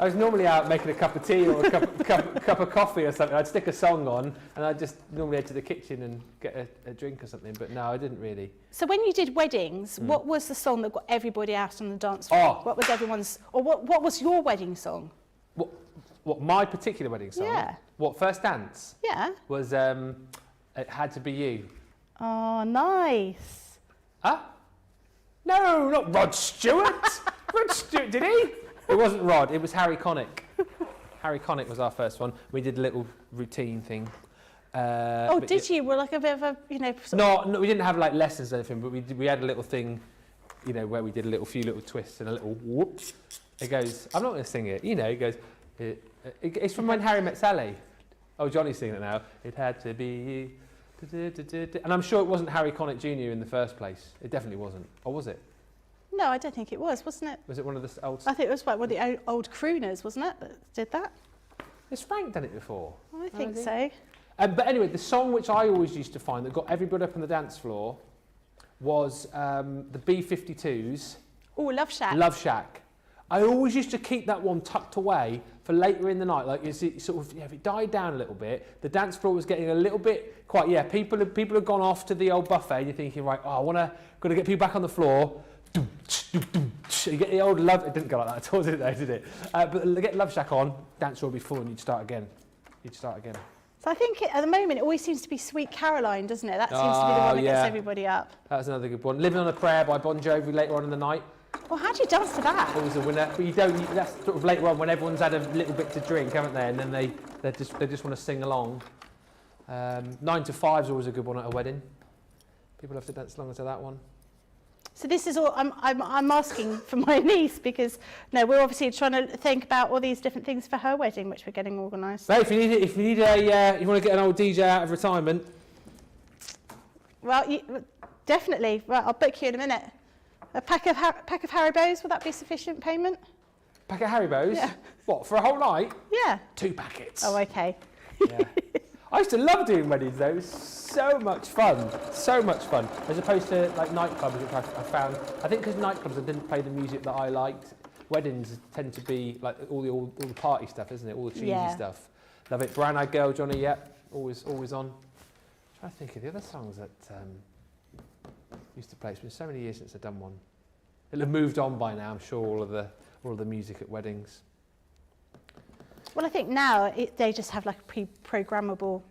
was normally out making a cup of tea or a cup of coffee or something. I'd stick a song on and I'd just normally head to the kitchen and get a drink or something. But no, I didn't really. So when you did weddings, what was the song that got everybody out on the dance floor? Oh. What was everyone's, or what was your wedding song? What my particular wedding song? Yeah. What First Dance? Yeah. Was It Had to Be You. Oh, nice. Huh? No, not Rod Stewart. Rod Stewart, did he? It wasn't Rod, it was Harry Connick. Harry Connick was our first one. We did a little routine thing. Oh, did you? Well, like a bit of a, No, we didn't have like lessons or anything, but we had a little thing, where we did a few little twists and a little whoops. It goes, I'm not going to sing it, it goes, it's from When Harry Met Sally. Oh, Johnny's singing it now. It had to be you. And I'm sure it wasn't Harry Connick Jr. in the first place. It definitely wasn't. Or was it? No, I don't think it was, wasn't it? Was it one of the old... I think it was like one of the old crooners, wasn't it, that did that? Has Frank done it before? I think so. But anyway, the song which I always used to find that got everybody up on the dance floor was the B-52s. Oh, Love Shack. Love Shack. I always used to keep that one tucked away for later in the night. Like, if it died down a little bit, the dance floor was getting a little bit quiet. People had gone off to the old buffet. And you're thinking, right, got to get people back on the floor. You get the old Love. It didn't go like that at all, did it? But get Love Shack on, dance floor would be full, and you'd start again. So I think at the moment it always seems to be Sweet Caroline, doesn't it? That seems to be the one that gets everybody up. That's another good one. Living on a Prayer by Bon Jovi later on in the night. Well, how do you dance to that? Always a winner. But that's sort of later on when everyone's had a little bit to drink, haven't they? And then they just want to sing along. 9 to 5 is always a good one at a wedding. People have to dance along to that one. So this is all I'm asking for my niece because we're obviously trying to think about all these different things for her wedding, which we're getting organised. Hey, if you want to get an old DJ out of retirement. Well, definitely. Right, I'll book you in a minute. A pack of Haribos, would that be sufficient payment? Pack of Haribos? Yeah. What, for a whole night? Yeah. 2 packets. Oh, okay. Yeah. I used to love doing weddings though. It was so much fun. So much fun. As opposed to like nightclubs, which I found. I think because nightclubs I didn't play the music that I liked. Weddings tend to be like all the party stuff, isn't it? All the cheesy stuff. Love it. Brown Eyed Girl, Johnny, always on. I'm trying to think of the other songs that used to play. It's been so many years since I've done one. It'll have moved on by now, I'm sure. All of the music at weddings. Well, I think now they just have like a pre-programmable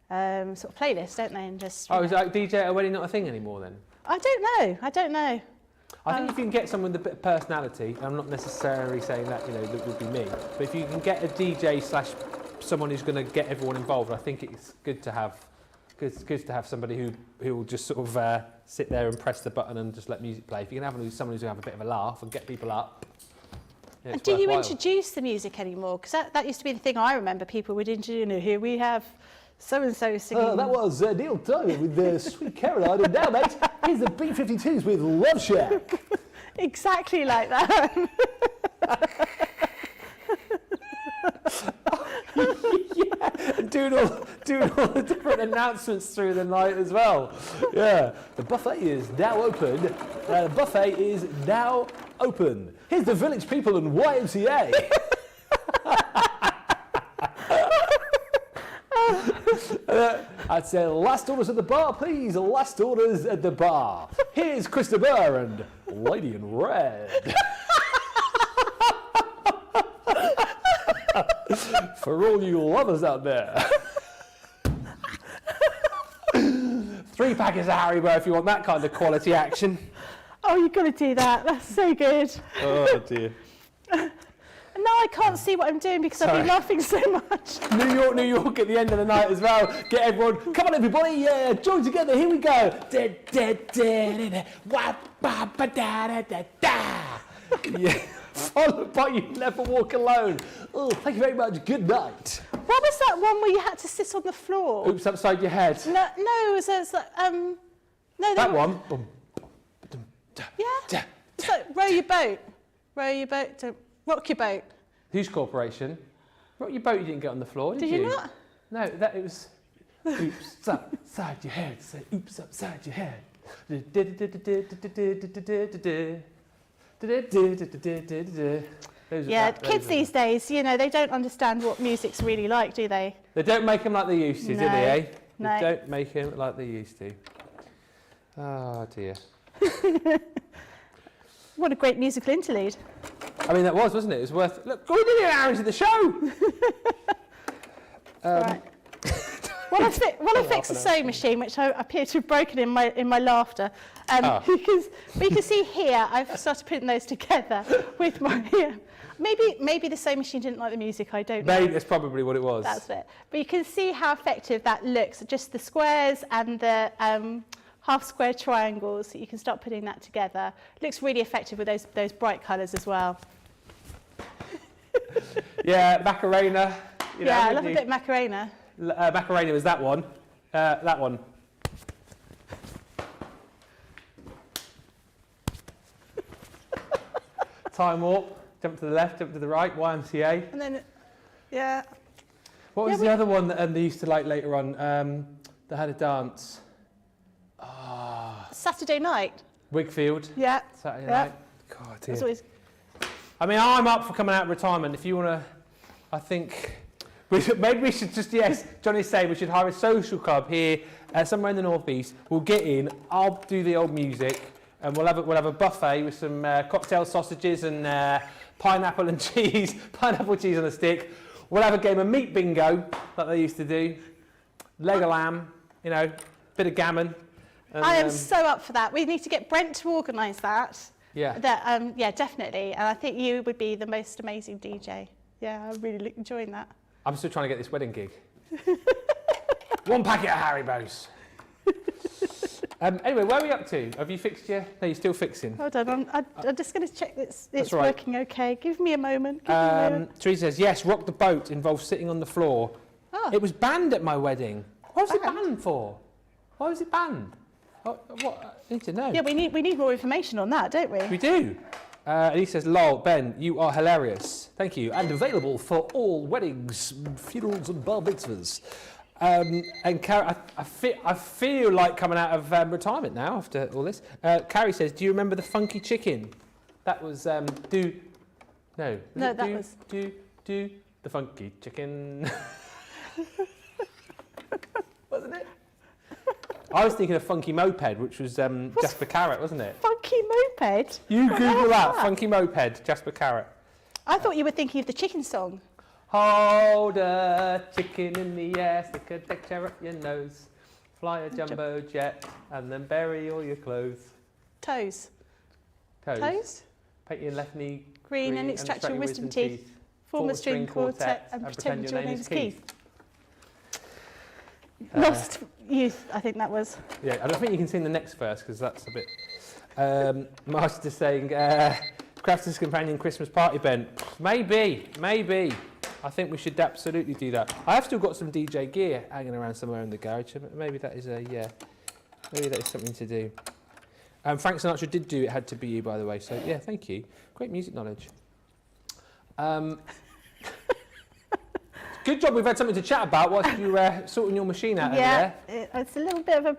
sort of playlist, don't they? And just. Oh, is like DJ at a wedding not a thing anymore then? I don't know. I think if you can get someone with a bit of personality, and I'm not necessarily saying that that would be me, but if you can get a DJ / someone who's going to get everyone involved, I think it's good to have somebody who will just sort of sit there and press the button and just let music play. If you can have someone who's going to have a bit of a laugh and get people up. Yeah, and do you introduce the music anymore? Because that used to be the thing I remember people would introduce. Here we have so-and-so singing. That was Neil Diamond with Sweet Caroline. And now, mate, here's the B-52s with Love Shack. Exactly like that. Yeah, doing all the different announcements through the night as well. Yeah, the buffet is now open. The buffet is now open. Here's the village people and YMCA. I'd say last orders at the bar, please. Last orders at the bar. Here's Christopher and Lady in Red. For all you lovers out there. 3 packets of Haribo if you want that kind of quality action. Oh, you've got to do that. That's so good. Oh dear. Now I can't see what I'm doing because I've been laughing so much. New York at the end of the night as well. Get everyone, come on everybody, yeah, join together, here we go. Yeah. Followed by You Never Walk Alone. Oh, thank you very much, good night. What was that one where you had to sit on the floor? Oops, upside your head. No, it was like, no. That one. Yeah. It's like row your boat, don't rock your boat. Whose corporation? Rock your boat, you didn't get on the floor, did you? Did you not? No, it was oops upside your head. Say oops upside your head. Yeah, kids these days, you know, they don't understand what music's really like, do they? They don't make them like they used to, do they, eh? No. They don't make them like they used to. Oh, dear. What a great musical interlude. I mean, that was, wasn't it? It was worth... Look, we did an hour into the show! Right. While I fix the sewing machine, which I appear to have broken in my laughter, you can see here I've started putting those together with my... Maybe the sewing machine didn't like the music, I don't know. Maybe that's probably what it was. That's it. But you can see how effective that looks, just the squares and the half square triangles. You can start putting that together. Looks really effective with those bright colours as well. Yeah, Macarena. You know, Yeah, I love a bit of Macarena. Macarena was that one. That one. Time warp. Jump to the left, jump to the right. YMCA. And then, yeah. What was the other one that they used to like later on? That had a dance. Saturday night. Wigfield. Yeah. Saturday Yeah. night. God, dear. It's always... I mean, I'm up for coming out of retirement. If you want to, I think maybe we should just, yes, Johnny's saying we should hire a social club here somewhere in the northeast. We'll get in. I'll do the old music, and we'll have a buffet with some cocktail sausages and pineapple and cheese, pineapple cheese on a stick. We'll have a game of meat bingo like they used to do, leg of lamb, you know, bit of gammon. And, I am so up for that. We need to get Brent to organise that. Yeah. Yeah, definitely. And I think you would be the most amazing DJ. Yeah, I'm really enjoying that. I'm still trying to get this wedding gig. 1 packet of Haribo's. Anyway, where are we up to? Have you fixed your... No, you're still fixing. Hold on, I'm just going to check it's right. working okay. Give me a moment. Give me a moment. Teresa says, yes, rock the boat involves sitting on the floor. Oh. It was banned at my wedding. What was it Banned? banned for? Why was it banned? What? I need to know. Yeah, we need more information on that, don't we? We do. And he says, lol, Ben, you are hilarious. Thank you. And available for all weddings, funerals and bar mitzvahs. And Carrie, I feel like coming out of retirement now after all this. Carrie says, do you remember the funky chicken? That was the funky chicken. Wasn't it? I was thinking of Funky Moped, which was Jasper Carrot, wasn't it? Funky moped? You Google that, Funky Moped, Jasper Carrot. I thought you were thinking of the chicken song. Hold a chicken in the air, stick a deck chair up your nose, fly a jumbo jet, and then bury all your clothes. Toes. Toes? Paint your left knee Green and extract your wisdom teeth. Form a string quartet and pretend your name is Keith. Lost Youth, I think that was. Yeah, I don't think you can sing the next verse because that's a bit... Marsh's just saying, Crafters Companion Christmas Party, Ben. Maybe. I think we should absolutely do that. I have still got some DJ gear hanging around somewhere in the garage. Maybe that is maybe that is something to do. Frank Sinatra did do It Had to Be You, by the way. So yeah, thank you. Great music knowledge. Good job. We've had something to chat about whilst you were sorting your machine out over there. Yeah, it's a little bit of a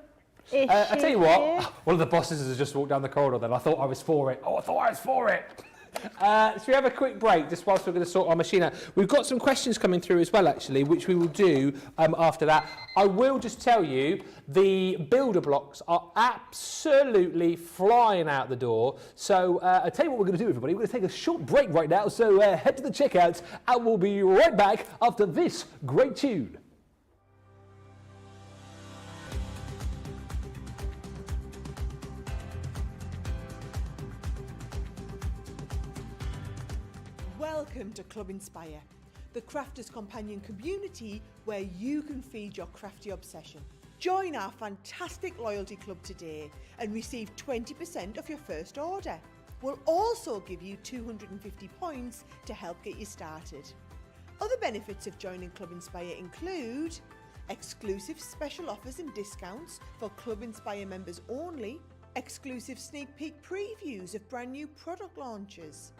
issue. I tell you what, here. one of the bosses has just walked down the corridor. Then I thought I was for it. Oh, I thought I was for it. Should we have a quick break just whilst we're going to sort our machine out? We've got some questions coming through as well, actually, which we will do after that. I will just tell you, the builder blocks are absolutely flying out the door. So I'll tell you what we're going to do, everybody. We're going to take a short break right now, so head to the checkouts, and we'll be right back after this great tune. Welcome to Club Inspire, the crafters' companion community where you can feed your crafty obsession. Join our fantastic loyalty club today and receive 20% off your first order. We'll also give you 250 points to help get you started. Other benefits of joining Club Inspire include exclusive special offers and discounts for Club Inspire members only, exclusive sneak peek previews of brand new product launches,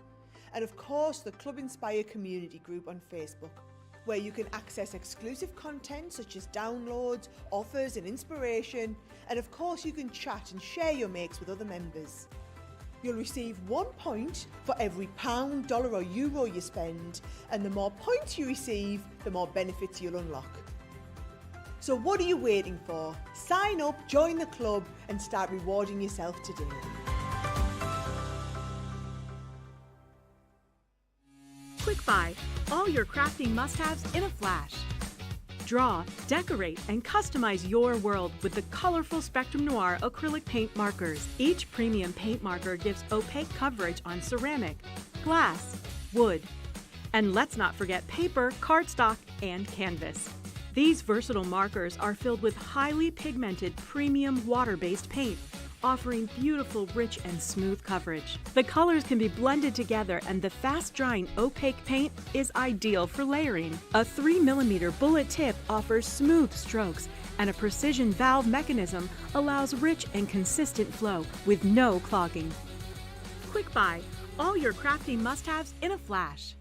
and of course the Club Inspire community group on Facebook, where you can access exclusive content such as downloads, offers and inspiration, and of course you can chat and share your makes with other members. You'll receive 1 point for every pound, dollar or euro you spend, and the more points you receive, the more benefits you'll unlock. So what are you waiting for? Sign up, join the club and start rewarding yourself today. Quick Buy, all your crafting must-haves in a flash. Draw, decorate, and customize your world with the colorful Spectrum Noir acrylic paint markers. Each premium paint marker gives opaque coverage on ceramic, glass, wood, and let's not forget paper, cardstock, and canvas. These versatile markers are filled with highly pigmented premium water-based paint, offering beautiful, rich, and smooth coverage. The colors can be blended together and the fast-drying opaque paint is ideal for layering. A 3mm bullet tip offers smooth strokes and a precision valve mechanism allows rich and consistent flow with no clogging. Quick Buy, all your crafting must-haves in a flash.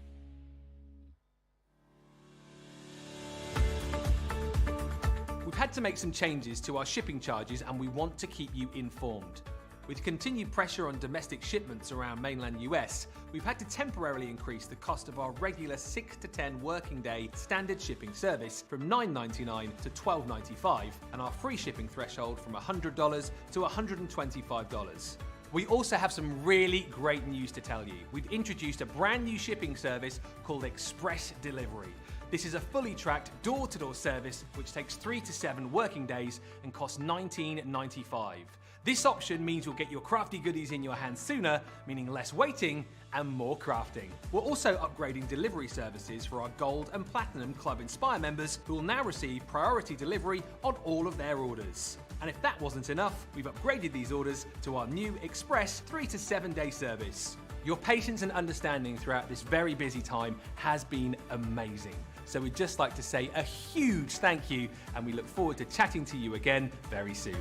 We've had to make some changes to our shipping charges and we want to keep you informed. With continued pressure on domestic shipments around mainland US, we've had to temporarily increase the cost of our regular 6 to 10 working day standard shipping service from $9.99 to $12.95 and our free shipping threshold from $100 to $125. We also have some really great news to tell you. We've introduced a brand new shipping service called Express Delivery. This is a fully tracked door-to-door service which takes 3 to 7 working days and costs $19.95. This option means you'll get your crafty goodies in your hands sooner, meaning less waiting and more crafting. We're also upgrading delivery services for our Gold and Platinum Club Inspire members who will now receive priority delivery on all of their orders. And if that wasn't enough, we've upgraded these orders to our new Express 3 to 7 day service. Your patience and understanding throughout this very busy time has been amazing. So we'd just like to say a huge thank you and we look forward to chatting to you again very soon.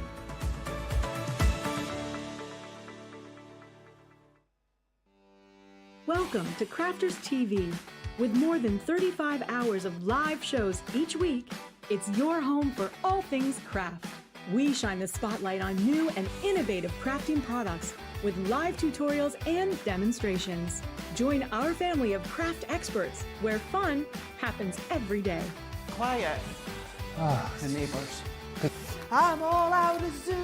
Welcome to Crafters TV. With more than 35 hours of live shows each week, it's your home for all things craft. We shine the spotlight on new and innovative crafting products with live tutorials and demonstrations. Join our family of craft experts where fun happens every day. Quiet. The neighbours. I'm all out of Zoom.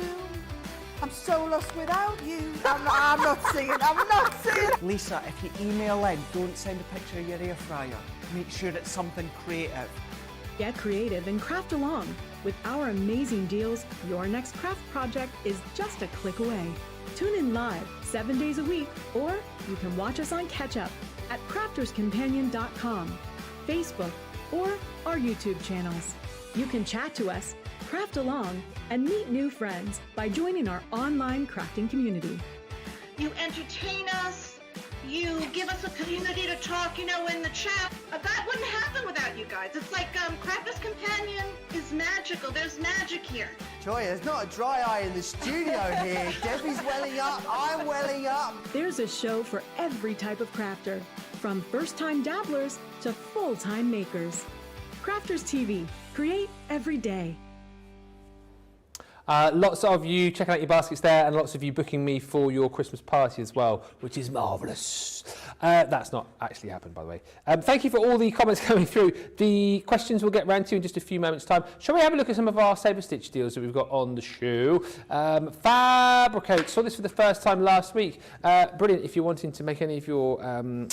I'm so lost without you. I'm not singing. Lisa, if you email in, don't send a picture of your air fryer. Make sure it's something creative. Get creative and craft along. With our amazing deals, your next craft project is just a click away. Tune in live 7 days a week, or you can watch us on Catch Up at crafterscompanion.com, Facebook, or our YouTube channels. You can chat to us, craft along, and meet new friends by joining our online crafting community. You entertain us. You give us a community to talk, in the chat. That wouldn't happen without you guys. It's like Crafters Companion is magical. There's magic here. Joy, there's not a dry eye in the studio here. Debbie's welling up, I'm welling up. There's a show for every type of crafter, from first-time dabblers to full-time makers. Crafters TV. Create every day. Lots of you checking out your baskets there and lots of you booking me for your Christmas party as well, which is marvellous. That's not actually happened, by the way. Thank you for all the comments coming through. The questions we'll get round to in just a few moments' time. Shall we have a look at some of our Sabre Stitch deals that we've got on the show? Fabricoat, saw this for the first time last week. Brilliant if you're wanting to make any of your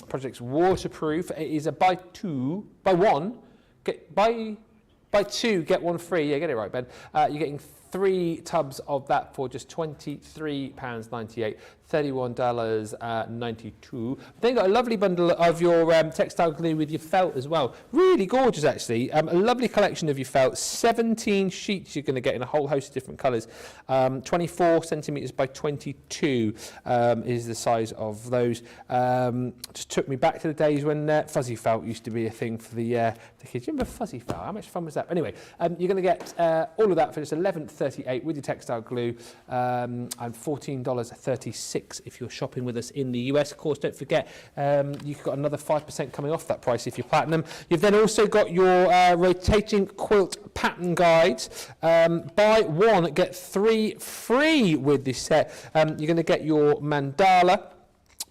projects waterproof. It is a buy two, get one free. Yeah, get it right, Ben. You're getting 3 tubs of that for just £23.98, $31.92. Then got a lovely bundle of your textile glue with your felt as well. Really gorgeous, actually. A lovely collection of your felt. 17 sheets you're going to get in a whole host of different colours. 24 centimetres by 22 is the size of those. Just took me back to the days when fuzzy felt used to be a thing for the kids. Remember fuzzy felt? How much fun was that? Anyway, you're going to get all of that for just $11.38 with your textile glue and $14.36 if you're shopping with us in the US. Of course, don't forget, you've got another 5% coming off that price if you're platinum. You've then also got your rotating quilt pattern guides. Buy one, get 3 free with this set. You're going to get your mandala.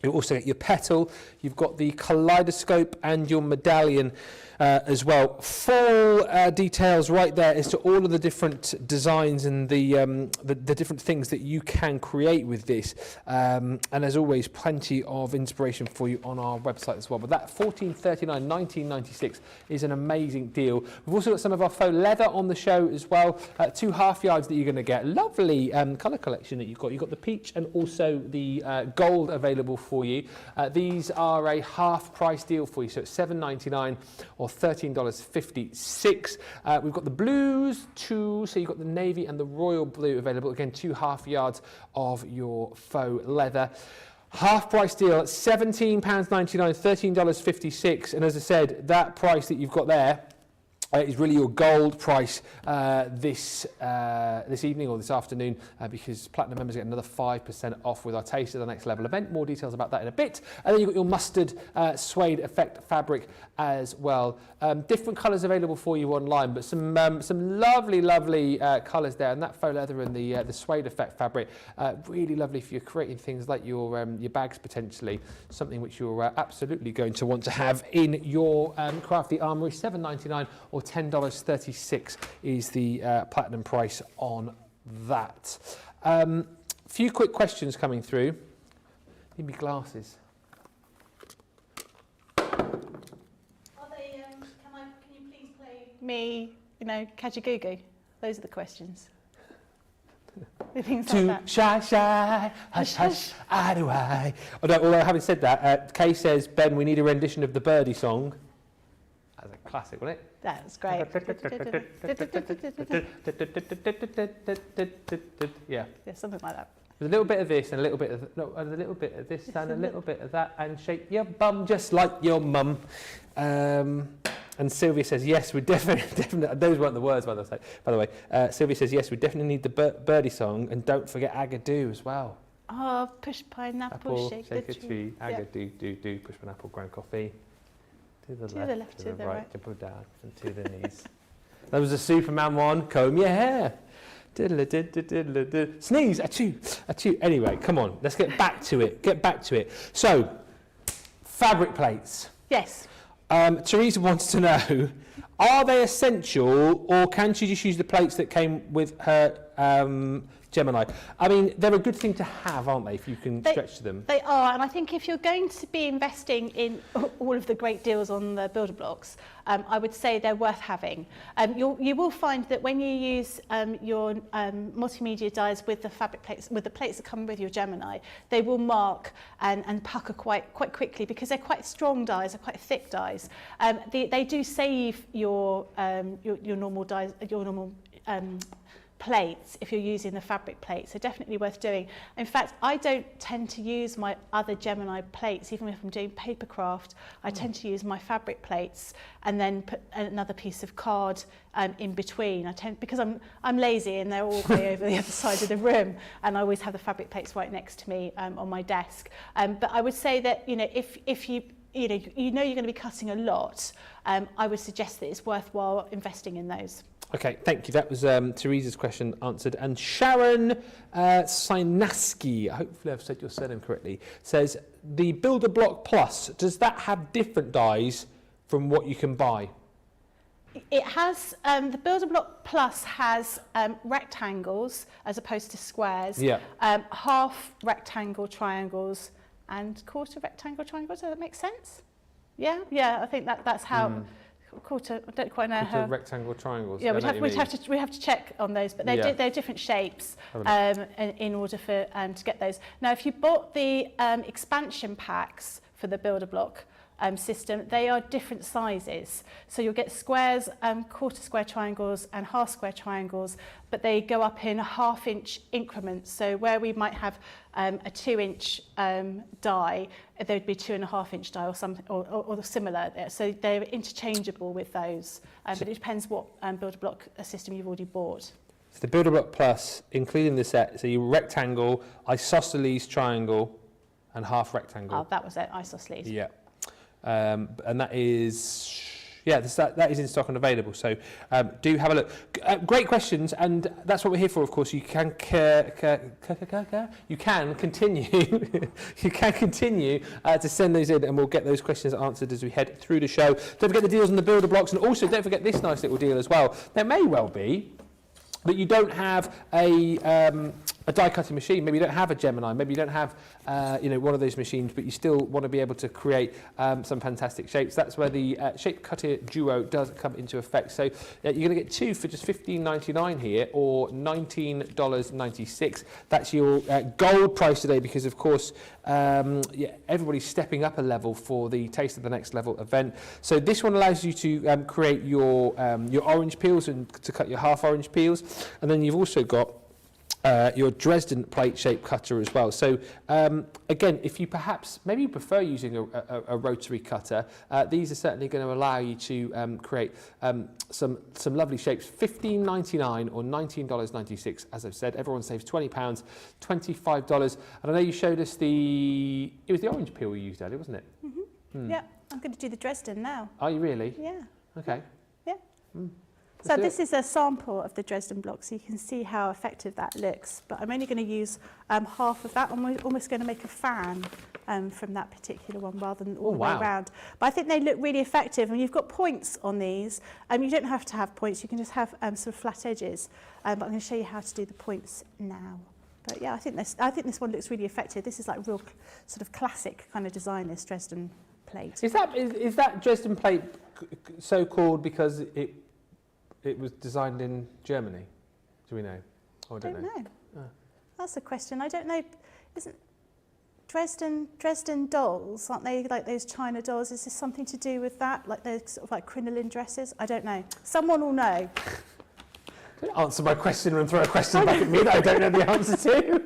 You also get your petal. You've got the kaleidoscope and your medallion as well. Full details right there as to all of the different designs and the different things that you can create with this. And as always, plenty of inspiration for you on our website as well. But that $14.39, $19.96 is an amazing deal. We've also got some of our faux leather on the show as well. 2 half yards that you're going to get. Lovely colour collection that you've got. You've got the peach and also the gold available for you. These are a half price deal for you, so it's $7.99 or $13.56. We've got the blues too, so you've got the navy and the royal blue available. Again, 2 half yards of your faux leather. Half price deal at £17.99, $13.56. And as I said, that price that you've got there is really your gold price this evening or this afternoon because Platinum members get another 5% off with our Taste of the Next Level event. More details about that in a bit. And then you've got your mustard suede effect fabric as well. Different colours available for you online, but some lovely colours there. And that faux leather and the suede effect fabric, really lovely for you creating things like your bags potentially, something which you're absolutely going to want to have in your crafty armoury. $7.99 or $10.36 is the platinum price on that. Few quick questions coming through. Need me glasses. Are they, can you please play me, Kajagoogoo? Those are the questions. Things like that. Shy, hush, hush, I do I. Although having said that, Kay says, Ben, we need a rendition of the Birdie song. That's a classic, wasn't it? That's great. Yeah. Yeah, something like that. There's a little bit of this and a little bit of a little bit of this and a little bit of that, and shake your bum just like your mum. And Sylvia says, yes, we definitely, those weren't the words, by the way. Sylvia says, yes, we definitely need the Birdie song, and don't forget Agadoo as well. Oh, push pineapple, shake the tree. Agadoo, do, push pineapple, ground coffee. To the left, to the right, jump down, and to the knees. That was a Superman one, comb your hair. Sneeze, achoo, achoo. Anyway, come on, let's get back to it. So, fabric plates. Yes. Teresa wants to know, are they essential or can she just use the plates that came with her Gemini? I mean, they're a good thing to have, aren't they, if you can stretch to them? They are, and I think if you're going to be investing in all of the great deals on the builder blocks, I would say they're worth having. You will find that when you use your multimedia dies with the fabric plates, with the plates that come with your Gemini, they will mark and pucker quite quickly because they're quite strong dies, they're quite thick dies. They do save your normal dies, your normal plates if you're using the fabric plates, so definitely worth doing. In fact, I don't tend to use my other Gemini plates, even if I'm doing paper craft. I tend to use my fabric plates and then put another piece of card in between. because I'm lazy and they're all way over the other side of the room, and I always have the fabric plates right next to me on my desk. But I would say that if you you're going to be cutting a lot, I would suggest that it's worthwhile investing in those. Okay, thank you. That was Teresa's question answered. And Sharon Synaski, hopefully I've said your surname correctly, says, the Builder Block Plus, does that have different dies from what you can buy? It has, the Builder Block Plus has rectangles as opposed to squares, half rectangle triangles and quarter rectangle triangles. Does that make sense? Yeah, I think that's how... quarter. I don't quite know Quarter how. rectangle triangles. Yeah, I know what you mean. we have to check on those, but they're, Yeah. they're different shapes Have in order for to get those. Now, if you bought the expansion packs for the Builder Block system, they are different sizes. So you'll get squares, quarter square triangles and half square triangles, but they go up in 1/2 inch increments. So where we might have a 2-inch die, there would be 2.5 inch die or something, or similar. So they're interchangeable with those, but it depends what Builder Block system you've already bought. So the Builder Block Plus, including the set, so your rectangle, isosceles triangle, and half rectangle. Oh, that was it, isosceles. Yeah. And that is, yeah, that is in stock and available. So do have a look. Great questions, and that's what we're here for. Of course, you can continue. You can continue to send those in, and we'll get those questions answered as we head through the show. Don't forget the deals on the Builder Blocks, and also don't forget this nice little deal as well. There may well be that you don't have a die cutting machine. Maybe you don't have a Gemini. Maybe you don't have one of those machines, but you still want to be able to create some fantastic shapes. That's where the Shape Cutter Duo does come into effect. So you're going to get two for just $15.99 here, or $19.96. That's your gold price today, because of course everybody's stepping up a level for the Taste of the Next Level event. So this one allows you to create your orange peels and to cut your half orange peels, and then you've also got your Dresden plate shape cutter as well. So again, if you maybe you prefer using a rotary cutter, these are certainly going to allow you to create some lovely shapes. $15.99 or $19.96. As I've said, everyone saves £20, $25. And I know you showed us it was the orange peel you used earlier, wasn't it? Mm-hmm. Yeah, I'm going to do the Dresden now. Are you really? Yeah. Okay. Yeah. So this is a sample of the Dresden block, so you can see how effective that looks. But I'm only going to use half of that. I'm almost going to make a fan from that particular one rather than all the way around. But I think they look really effective. And you've got points on these. You don't have to have points. You can just have sort of flat edges. But I'm going to show you how to do the points now. But yeah, I think this one looks really effective. This is like real sort of classic kind of design, this Dresden plate. Is that Dresden plate so called because it was designed in Germany? Do we know? Oh, I don't know. Oh. That's a question. I don't know. Isn't Dresden dolls, aren't they like those China dolls? Is this something to do with that? Like those sort of like crinoline dresses? I don't know. Someone will know. Don't answer my question and throw a question back at me that I don't know the answer to.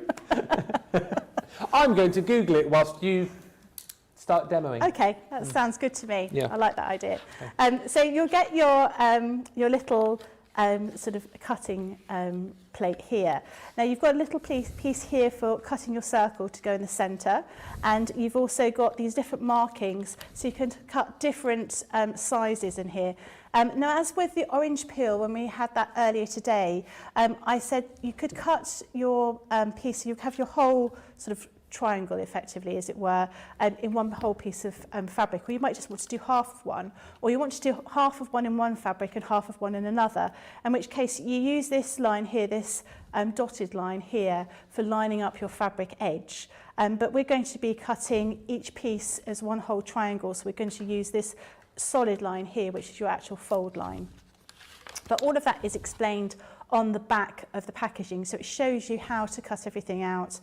I'm going to Google it whilst you start demoing. Okay, that sounds good to me. Yeah. I like that idea. Okay. So you'll get your little sort of cutting plate here. Now you've got a little piece here for cutting your circle to go in the centre, and you've also got these different markings so you can cut different sizes in here. Now, as with the orange peel, when we had that earlier today, I said you could cut your piece, so you have your whole sort of triangle effectively, as it were, in one whole piece of fabric, or you might just want to do half of one, or you want to do half of one in one fabric and half of one in another, in which case you use this line here, this dotted line here, for lining up your fabric edge. But we're going to be cutting each piece as one whole triangle, so we're going to use this solid line here, which is your actual fold line. But all of that is explained on the back of the packaging, so it shows you how to cut everything out,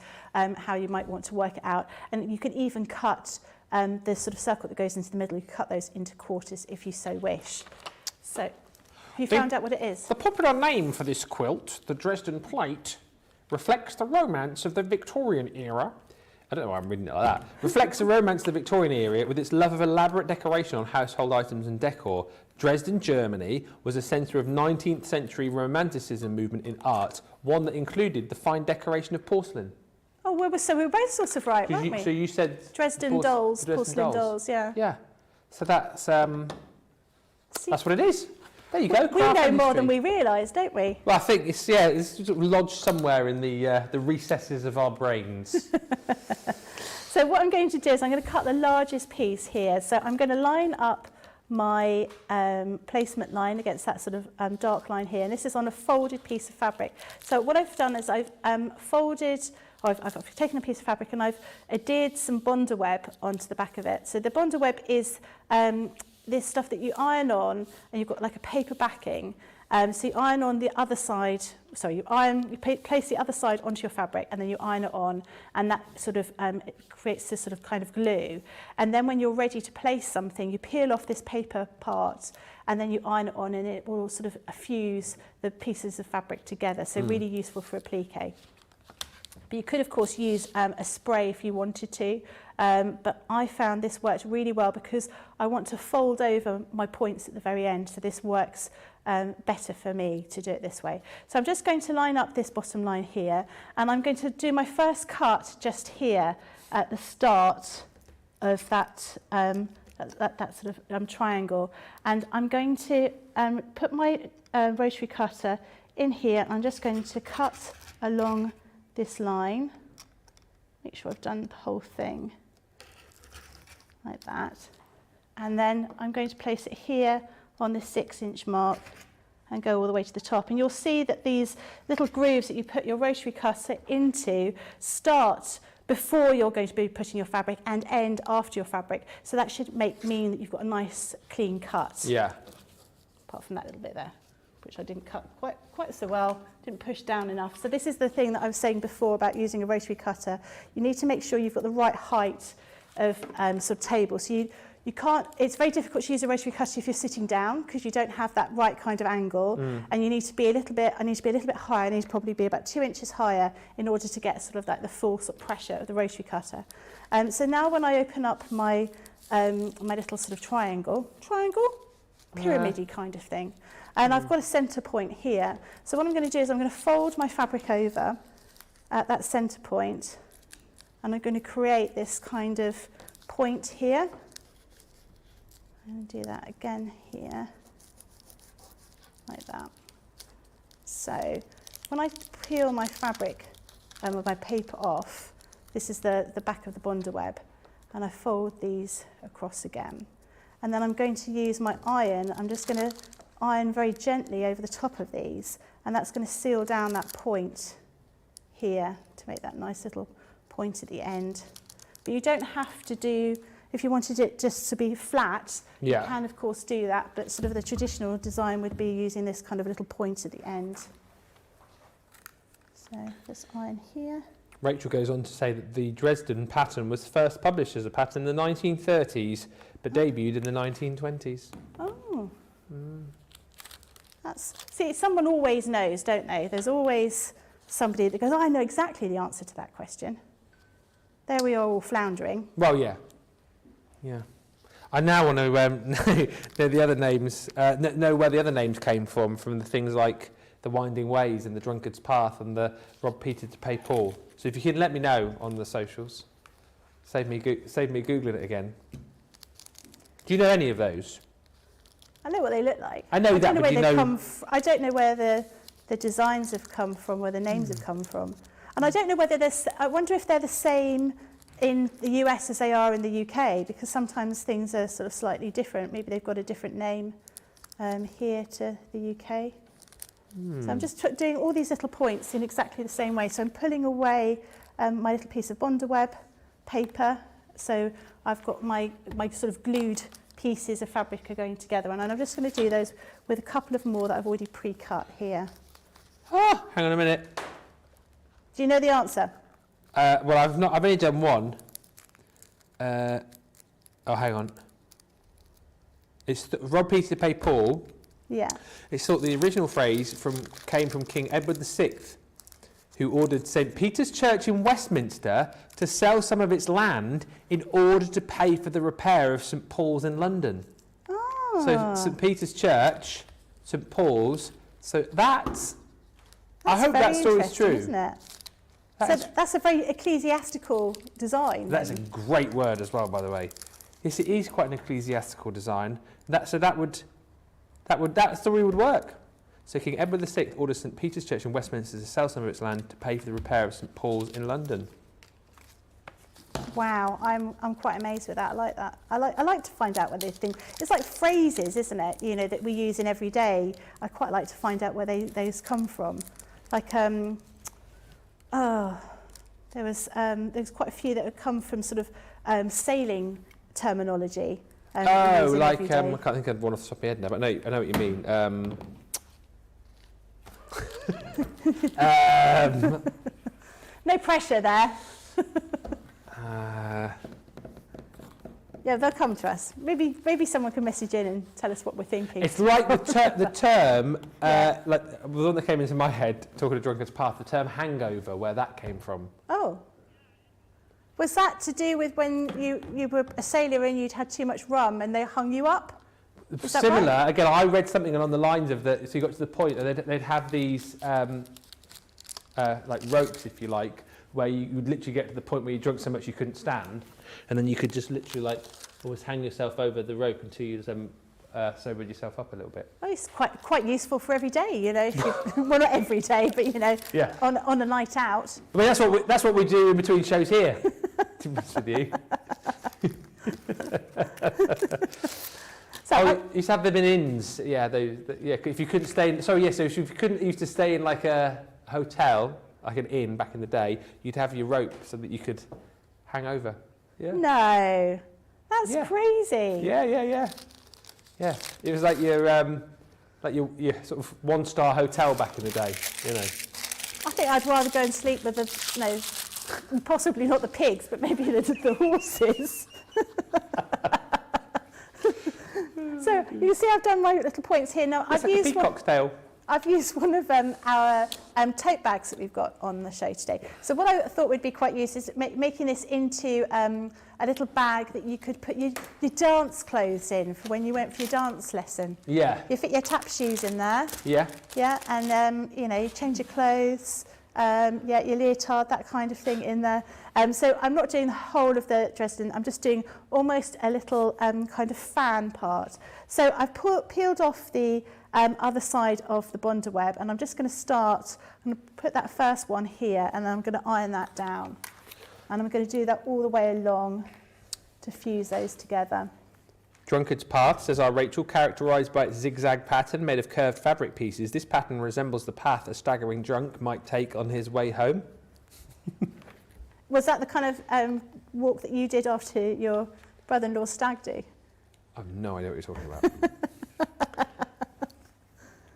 how you might want to work it out, and you can even cut the sort of circle that goes into the middle. You can cut those into quarters if you so wish. So, have you found out what it is? The popular name for this quilt, the Dresden plate, reflects the romance of the Victorian era. I don't know why I'm reading it like that. Reflects the romance of the Victorian era with its love of elaborate decoration on household items and decor. Dresden, Germany, was a centre of 19th century Romanticism movement in art, one that included the fine decoration of porcelain. Oh, so we were both sort of right, weren't we? So you said Dresden dolls, porcelain dolls, yeah. Yeah. So that's what it is. There you go. We know more than we realise, don't we? Well, I think it's sort of lodged somewhere in the recesses of our brains. So what I'm going to do is I'm going to cut the largest piece here. So I'm going to line up my placement line against that sort of dark line here, and this is on a folded piece of fabric. So what I've done is I've I've taken a piece of fabric and I've adhered some Bondaweb onto the back of it. So the Bondaweb is this stuff that you iron on, and you've got like a paper backing. So you iron on the other side, place the other side onto your fabric, and then you iron it on, and that sort of it creates this sort of kind of glue. And then when you're ready to place something, you peel off this paper part, and then you iron it on, and it will sort of fuse the pieces of fabric together. So really useful for applique. But you could, of course, use a spray if you wanted to. But I found this worked really well because I want to fold over my points at the very end. So this works better for me to do it this way. So I'm just going to line up this bottom line here. And I'm going to do my first cut just here at the start of that, that sort of triangle. And I'm going to put my rotary cutter in here. I'm just going to cut along this line, make sure I've done the whole thing like that, and then I'm going to place it here on the 6-inch mark and go all the way to the top. And you'll see that these little grooves that you put your rotary cutter into start before you're going to be putting your fabric and end after your fabric, so that should mean that you've got a nice clean cut. Yeah. Apart from that little bit there, which I didn't cut quite so well, didn't push down enough. So this is the thing that I was saying before about using a rotary cutter. You need to make sure you've got the right height of sort of table. So you can't, it's very difficult to use a rotary cutter if you're sitting down because you don't have that right kind of angle. And you need to be a little bit, I need to be a little bit higher. I need to probably be about 2 inches higher in order to get sort of like the full sort of pressure of the rotary cutter. So now when I open up my, my little sort of triangle, pyramid-y kind of thing. And I've got a centre point here. So what I'm going to do is I'm going to fold my fabric over at that centre point, and I'm going to create this kind of point here. And do that again here, like that. So when I peel my fabric with my paper off, this is the back of the Bondaweb, and I fold these across again. And then I'm going to use my iron. I'm just going to iron very gently over the top of these, and that's going to seal down that point here to make that nice little point at the end. But you don't have to do, if you wanted it just to be flat, you can of course do that, but sort of the traditional design would be using this kind of little point at the end. So just iron here. Rachel goes on to say that the Dresden pattern was first published as a pattern in the 1930s, but debuted in the 1920s. Oh. See, someone always knows, don't they? There's always somebody that goes, oh, I know exactly the answer to that question. There we are all floundering. Well, yeah. Yeah. I now want to know the other names, know where the other names came from the things like the Winding Ways and the Drunkard's Path and the Rob Peter to Pay Paul. So if you can let me know on the socials, save me Googling it again. Do you know any of those? I know what they look like. I know that, but you know... I don't know where the designs have come from, where the names have come from. And I don't know whether I wonder if they're the same in the US as they are in the UK, because sometimes things are sort of slightly different. Maybe they've got a different name here to the UK. So I'm just doing all these little points in exactly the same way. So I'm pulling away my little piece of Bondaweb paper. So I've got my sort of glued pieces of fabric are going together, and I'm just going to do those with a couple of more that I've already pre-cut here. Oh, hang on a minute. Do you know the answer? Well, I've only done one. Oh, hang on. It's Rob Peter to Pay Paul. Yeah. It's thought the original phrase came from King Edward VI, who ordered St. Peter's Church in Westminster to sell some of its land in order to pay for the repair of St. Paul's in London. Oh. So St. Peter's Church, St. Paul's. So that's I hope that story's true. Isn't it? That's a very ecclesiastical design. That's a great word as well, by the way. Yes, it is quite an ecclesiastical design. That story would work. So King Edward VI ordered St. Peter's Church in Westminster to sell some of its land to pay for the repair of St. Paul's in London. Wow, I'm quite amazed with that. I like that. I like to find out where they think. It's like phrases, isn't it? You know, that we use in every day. I quite like to find out where those come from. Like there's quite a few that have come from sort of sailing terminology. Oh, using like, every I day. can't think of one off the top of my head now, but I know what you mean. No pressure there. Yeah, they'll come to us. Maybe someone can message in and tell us what we're thinking. It's like the term, Yeah. like the one that came into my head, talking to Drunkard's Path, the term hangover, where that came from. Oh. Was that to do with when you were a sailor and you'd had too much rum and they hung you up? Is that Similar, right? again, I read something along the lines of that, so you got to the point that they'd have these, like ropes, if you like, where you would literally get to the point where you drunk so much you couldn't stand, and then you could just literally like always hang yourself over the rope until you sobered yourself up a little bit. Oh, it's quite useful for every day, you know. If you, well, not every day, but you know, Yeah. on a night out. I mean, that's what we do in between shows here, to be honest with you. So You used to have them in inns, yeah. If you couldn't stay in, so if you couldn't used to stay in like a hotel, like an inn back in the day, you'd have your rope so that you could hang over. Yeah. no, that's Yeah. crazy. Yeah. It was like your sort of one-star hotel back in the day, you know. I think I'd rather go and sleep with possibly not the pigs, but maybe the horses. So you see, I've done my little points here. Now It's like a peacock's tail. I've used one of our tote bags that we've got on the show today. So what I thought would be quite useful is making this into a little bag that you could put your dance clothes in for when you went for your dance lesson. Yeah. You fit your tap shoes in there. Yeah. Yeah, and you know, you change your clothes, yeah, your leotard, that kind of thing in there. So I'm not doing the whole of the Dresden, I'm just doing almost a little kind of fan part. So I've peeled off the other side of the Bonder web, and I'm just going to start, I'm going to put that first one here, and then I'm going to iron that down. And I'm going to do that all the way along to fuse those together. Drunkard's Path, says our Rachel, characterised by its zigzag pattern made of curved fabric pieces. This pattern resembles the path a staggering drunk might take on his way home. Was that the kind of walk that you did after your brother-in-law's stag do? I have no idea what you're talking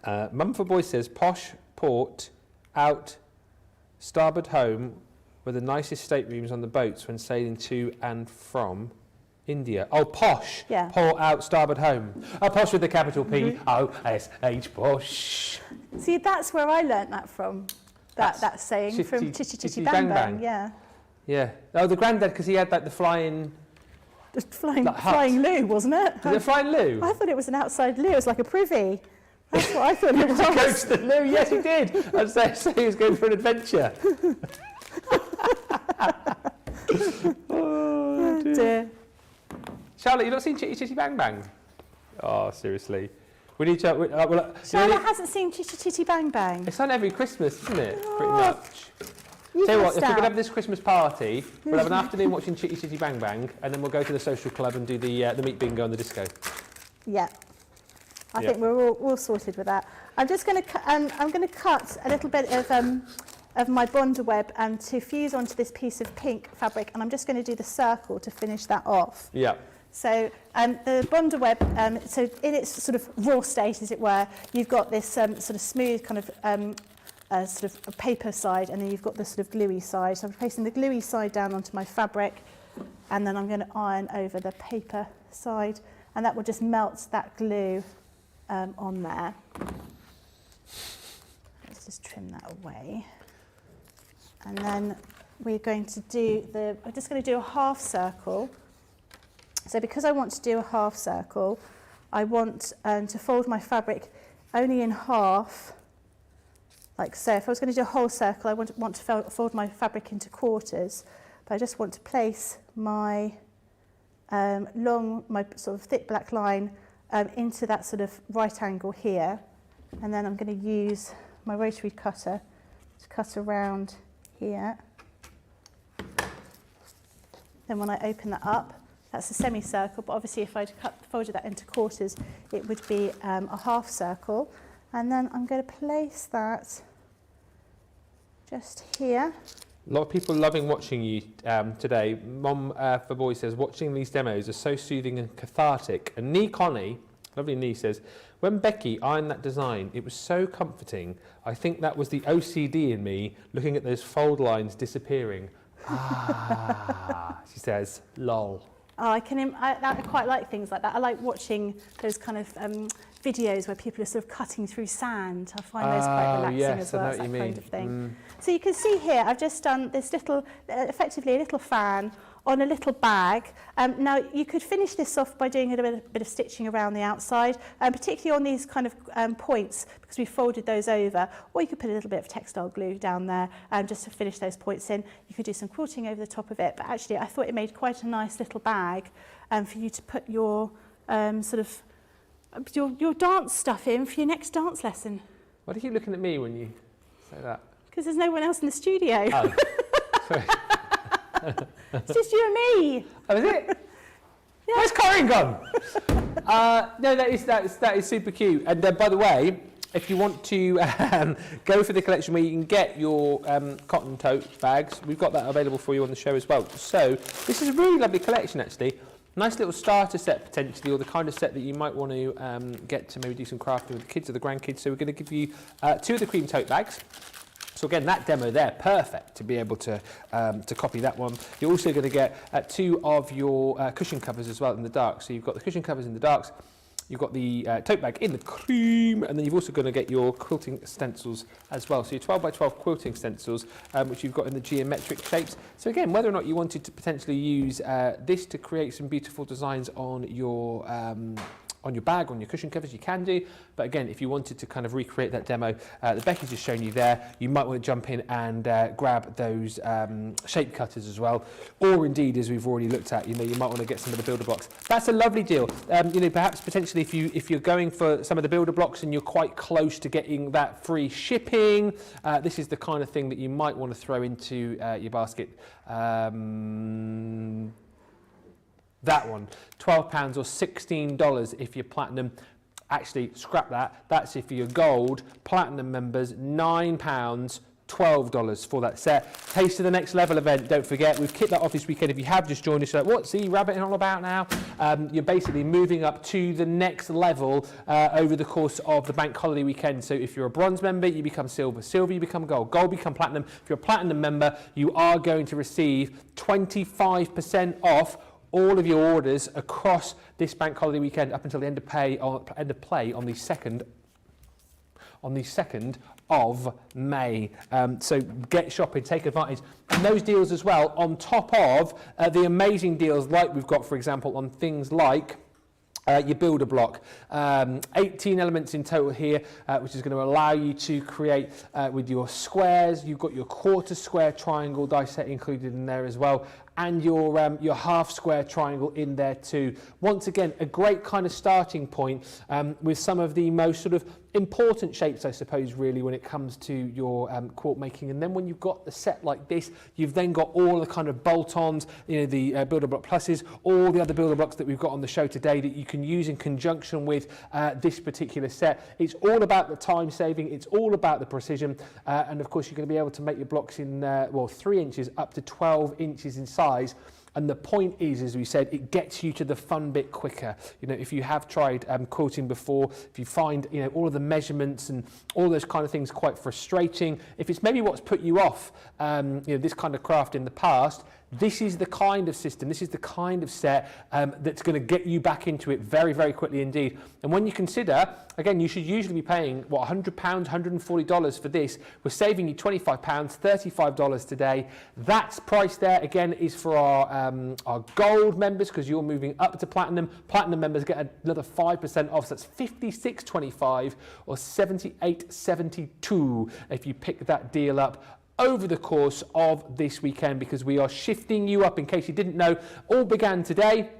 about. Mumford Boy says, posh port, out, starboard home, were the nicest staterooms on the boats when sailing to and from India. Oh, posh. Yeah. Port, out, starboard home. Oh, posh with the capital P, O-S-H, posh. See, that's where I learnt that from, that saying, Chitty- from Chitty Chitty Chitty Bang Bang Bang, Bang. yeah. Yeah. Oh, the granddad, because he had like the flying... The flying, Like hut. flying loo, wasn't it? Was it a flying loo? I thought it was an outside loo, it was like a privy. That's what I thought it Go to was. the loo, yes he did. I'd say he was going for an adventure. Oh, dear. Charlotte, you've not seen Chitty Chitty Bang Bang? Oh, seriously. We need to... Charlotte hasn't seen Chitty Chitty Bang Bang. It's on every Christmas, isn't it? Pretty much. You Tell you what, missed if we out. could have this Christmas party, we'll have an afternoon watching Chitty Chitty Bang Bang, and then we'll go to the social club and do the meat bingo and the disco. Yeah. I Yeah. think we're all sorted with that. I'm just going to I'm going to cut a little bit of my Bonder web to fuse onto this piece of pink fabric, and I'm just going to do the circle to finish that off. Yeah. So the Bonder web, so in its sort of raw state, as it were, you've got this sort of smooth kind of sort of a paper side, and then you've got the sort of gluey side. So I'm placing the gluey side down onto my fabric, and then I'm going to iron over the paper side, and that will just melt that glue on there. Let's just trim that away. And then we're going to do I'm just going to do a half circle. So because I want to do a half circle, I want to fold my fabric only in half, like so. If I was going to do a whole circle, I want to fold my fabric into quarters, but I just want to place my my sort of thick black line into that sort of right angle here, and then I'm going to use my rotary cutter to cut around here. Then when I open that up, that's a semicircle, but obviously if I'd folded that into quarters, it would be a half circle. And then I'm going to place that just here. A lot of people loving watching you today. Mom for Boy says, watching these demos are so soothing and cathartic. And Nee Connie, lovely Nee, says, when Becky ironed that design, it was so comforting. I think that was the OCD in me, looking at those fold lines disappearing. She says, lol. Oh, I quite like things like that. I like watching those kind of videos where people are sort of cutting through sand. I find those quite relaxing as well, that kind of thing. So you can see here, I've just done this little, effectively a little fan on a little bag. Now you could finish this off by doing a bit of stitching around the outside, particularly on these kind of points, because we folded those over, or you could put a little bit of textile glue down there just to finish those points in. You could do some quilting over the top of it, but actually I thought it made quite a nice little bag for you to put your your dance stuff in for your next dance lesson. Why do you keep looking at me when you say that? Because there's no one else in the studio. Oh, sorry. It's just you and me. Oh, is it? Yeah. Where's Corinne gone? No, that is super cute. And by the way, if you want to go for the collection where you can get your cotton tote bags, we've got that available for you on the show as well. So this is a really lovely collection, actually. Nice little starter set potentially, or the kind of set that you might want to get to maybe do some crafting with the kids or the grandkids. So we're going to give you 2 of the cream tote bags. So again, that demo there, perfect to be able to copy that one. You're also going to get 2 of your cushion covers as well in the dark. So you've got the cushion covers in the darks, you've got the tote bag in the cream, and then you've also going to get your quilting stencils as well. So your 12 by 12 quilting stencils, which you've got in the geometric shapes. So again, whether or not you wanted to potentially use this to create some beautiful designs on your bag, on your cushion covers, you can do. But again, if you wanted to kind of recreate that demo that Becky's just shown you there, you might want to jump in and grab those shape cutters as well. Or indeed, as we've already looked at, you might want to get some of the builder blocks. That's a lovely deal. Perhaps potentially if you're going for some of the builder blocks and you're quite close to getting that free shipping, this is the kind of thing that you might want to throw into your basket. That one, £12 or $16 if you're platinum. Actually, scrap that. That's if you're gold. Platinum members, £9, $12 for that set. Taste of the Next Level event, don't forget, we've kicked that off this weekend. If you have just joined us, like, what's the rabbiting all about now? You're basically moving up to the next level over the course of the bank holiday weekend. So if you're a bronze member, you become silver. Silver, you become gold. Gold, become platinum. If you're a platinum member, you are going to receive 25% off all of your orders across this bank holiday weekend up until the end of play on the 2nd of May. So get shopping, take advantage. And those deals as well, on top of the amazing deals like we've got, for example, on things like your builder block. 18 elements in total here, which is going to allow you to create with your squares. You've got your quarter square triangle die set included in there as well, and your half square triangle in there too. Once again, a great kind of starting point with some of the most sort of important shapes, I suppose, really, when it comes to your quilt making. And then when you've got the set like this, you've then got all the kind of bolt-ons, the builder block pluses, all the other builder blocks that we've got on the show today that you can use in conjunction with this particular set. It's all about the time saving, it's all about the precision, and of course you're going to be able to make your blocks in 3 inches up to 12 inches in size. And the point is, as we said, it gets you to the fun bit quicker. If you have tried quilting before, if you find all of the measurements and all those kind of things quite frustrating, if it's maybe what's put you off this kind of craft in the past, this is the kind of system, this is the kind of set that's going to get you back into it very, very quickly indeed. And when you consider, again, you should usually be paying, £100, $140 for this. We're saving you £25, $35 today. That's price there, again, is for our gold members, because you're moving up to platinum. Platinum members get another 5% off, so that's $56.25 or $78.72 if you pick that deal up over the course of this weekend, because we are shifting you up. In case you didn't know, all began today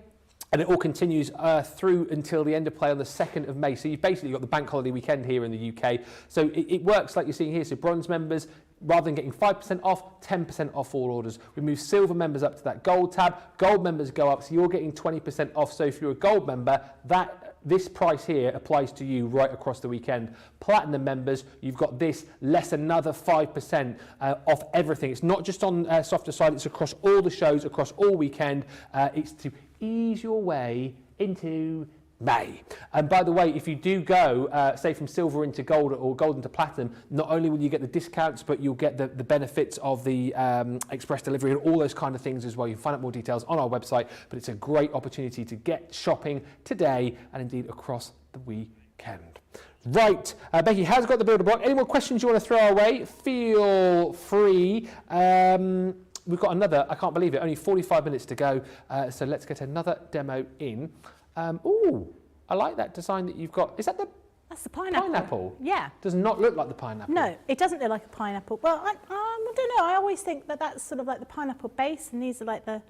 and it all continues through until the end of play on the 2nd of May. So you've basically got the bank holiday weekend here in the UK. So it works like you're seeing here. So bronze members, rather than getting 5% off, 10% off all orders. We move silver members up to that gold tab. Gold members go up, so you're getting 20% off. So if you're a gold member, that this price here applies to you right across the weekend. Platinum members, you've got this less another 5% off everything. It's not just on Softer Side, it's across all the shows, across all weekend. It's to ease your way into May. And by the way, if you do go, say from silver into gold or gold into platinum, not only will you get the discounts, but you'll get the benefits of the express delivery and all those kind of things as well. You can find out more details on our website, but it's a great opportunity to get shopping today and indeed across the weekend. Right, Becky has got the builder block. Any more questions you want to throw our way? Feel free. We've got another, I can't believe it, only 45 minutes to go. So let's get another demo in. Ooh, I like that design that you've got. Is that the That's the pineapple. pineapple? Yeah. Does not look like the pineapple. No, it doesn't look like a pineapple. Well, I don't know. I always think that that's sort of like the pineapple base, and these are like the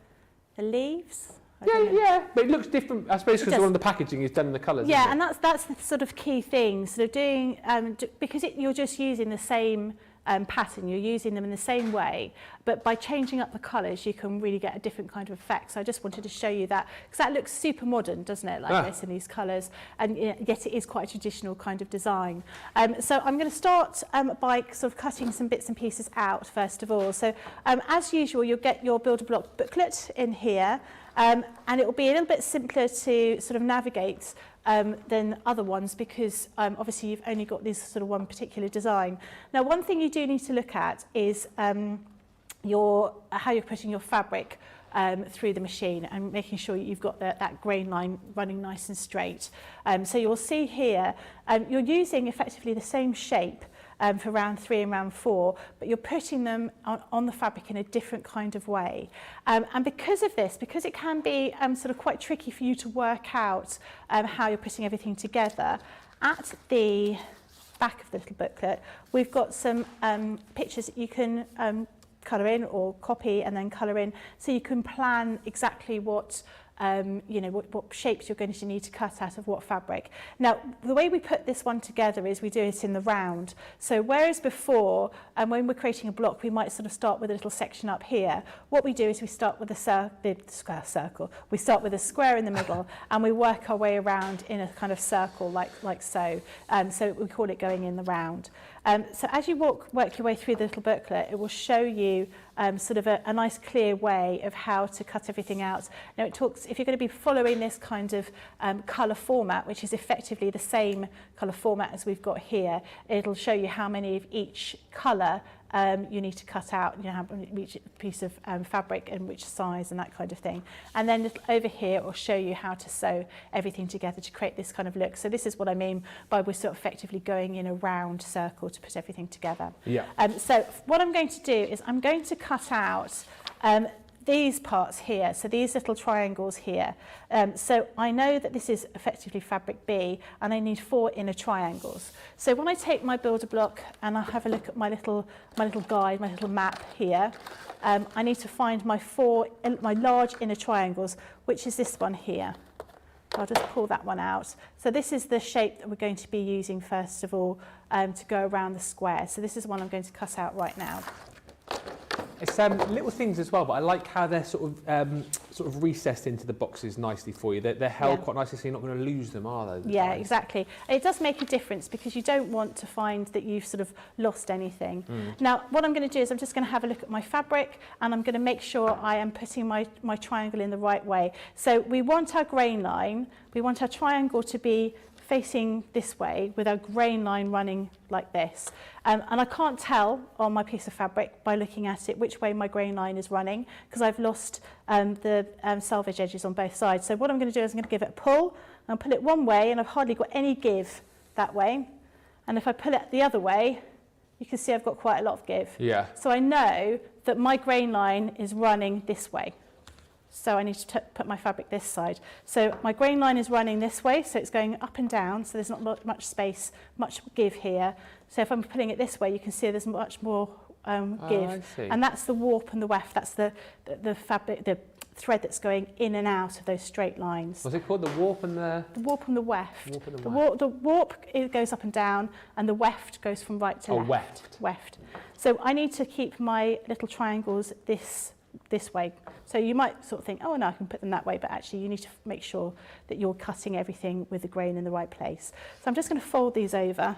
leaves. Yeah, but it looks different, I suppose, because does. all of the packaging is done in the colours. Yeah, isn't and it? that's the sort of key thing. Sort of doing because you're just using the same pattern. You're using them in the same way, but by changing up the colours, you can really get a different kind of effect. So I just wanted to show you that, because that looks super modern, doesn't it? Like this in these colours, and yet it is quite a traditional kind of design. So I'm going to start by sort of cutting some bits and pieces out first of all. So as usual, you'll get your Builder Block booklet in here, and it will be a little bit simpler to sort of navigate than other ones, because obviously you've only got this sort of one particular design. Now, one thing you do need to look at is how you're putting your fabric through the machine and making sure you've got that grain line running nice and straight. So you'll see here, you're using effectively the same shape for round 3 and round 4, but you're putting them on the fabric in a different kind of way. And because of this, because it can be sort of quite tricky for you to work out how you're putting everything together, at the back of the little booklet, we've got some pictures that you can colour in or copy and then colour in, so you can plan exactly what what shapes you're going to need to cut out of what fabric. Now, the way we put this one together is we do it in the round. So whereas before, when we're creating a block, we might sort of start with a little section up here. What we do is we start with a square circle. We start with a square in the middle, and we work our way around in a kind of circle like so. So we call it going in the round. So as you work your way through the little booklet, it will show you sort of a nice clear way of how to cut everything out. Now it talks, if you're going to be following this kind of colour format, which is effectively the same colour format as we've got here, it'll show you how many of each colour you need to cut out, how each piece of fabric and which size and that kind of thing. And then over here it will show you how to sew everything together to create this kind of look. So this is what I mean by we're sort of effectively going in a round circle to put everything together. Yeah. So what I'm going to do is I'm going to cut out these parts here, so these little triangles here. So I know that this is effectively fabric B, and I need 4 inner triangles. So when I take my builder block and I have a look at my little guide, my little map here, I need to find my large inner triangles, which is this one here. I'll just pull that one out. So this is the shape that we're going to be using first of all to go around the square. So this is one I'm going to cut out right now. It's little things as well, but I like how they're sort of recessed into the boxes nicely for you. They're held quite nicely, so you're not going to lose them, are they? Yeah, exactly. It does make a difference because you don't want to find that you've sort of lost anything. Now, what I'm going to do is I'm just going to have a look at my fabric, and I'm going to make sure I am putting my triangle in the right way. So we want our grain line, we want our triangle to be facing this way with our grain line running like this. And I can't tell on my piece of fabric by looking at it which way my grain line is running, because I've lost the selvage edges on both sides. So what I'm going to do is I'm going to give it a pull, and pull it one way, and I've hardly got any give that way. And if I pull it the other way, you can see I've got quite a lot of give. Yeah. So I know that my grain line is running this way. So I need to put my fabric this side. So my grain line is running this way, so it's going up and down, so there's not much space, much give here. So if I'm putting it this way, you can see there's much more give. I see. And that's the warp and the weft. That's the fabric, the thread that's going in and out of those straight lines. What's it called? The warp and the... The warp and the weft. Warp and the The warp it goes up and down, and the weft goes from right to left. weft. Weft. So I need to keep my little triangles this this way. So you might sort of think, oh no, I can put them that way, but actually you need to make sure that you're cutting everything with the grain in the right place. So I'm just going to fold these over,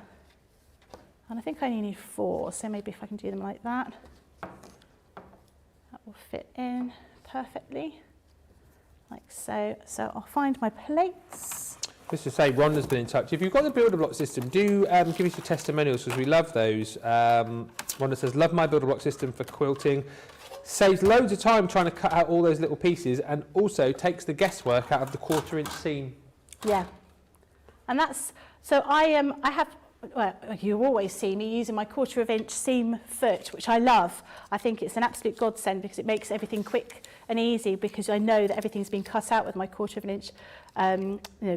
and I think I only need 4, so maybe if I can do them like that, that will fit in perfectly, like so. So I'll find my plates. Just to say, Rhonda's been in touch. If you've got the Builder Block system, do give us your testimonials, because we love those. Rhonda says, love my Builder Block system for quilting. Saves loads of time trying to cut out all those little pieces, and also takes the guesswork out of the 1/4 inch seam. Yeah, and that's, so I have, well, you always see me using my 1/4 inch seam foot, which I love. I think it's an absolute godsend because it makes everything quick and easy, because I know that everything's been cut out with my 1/4 inch,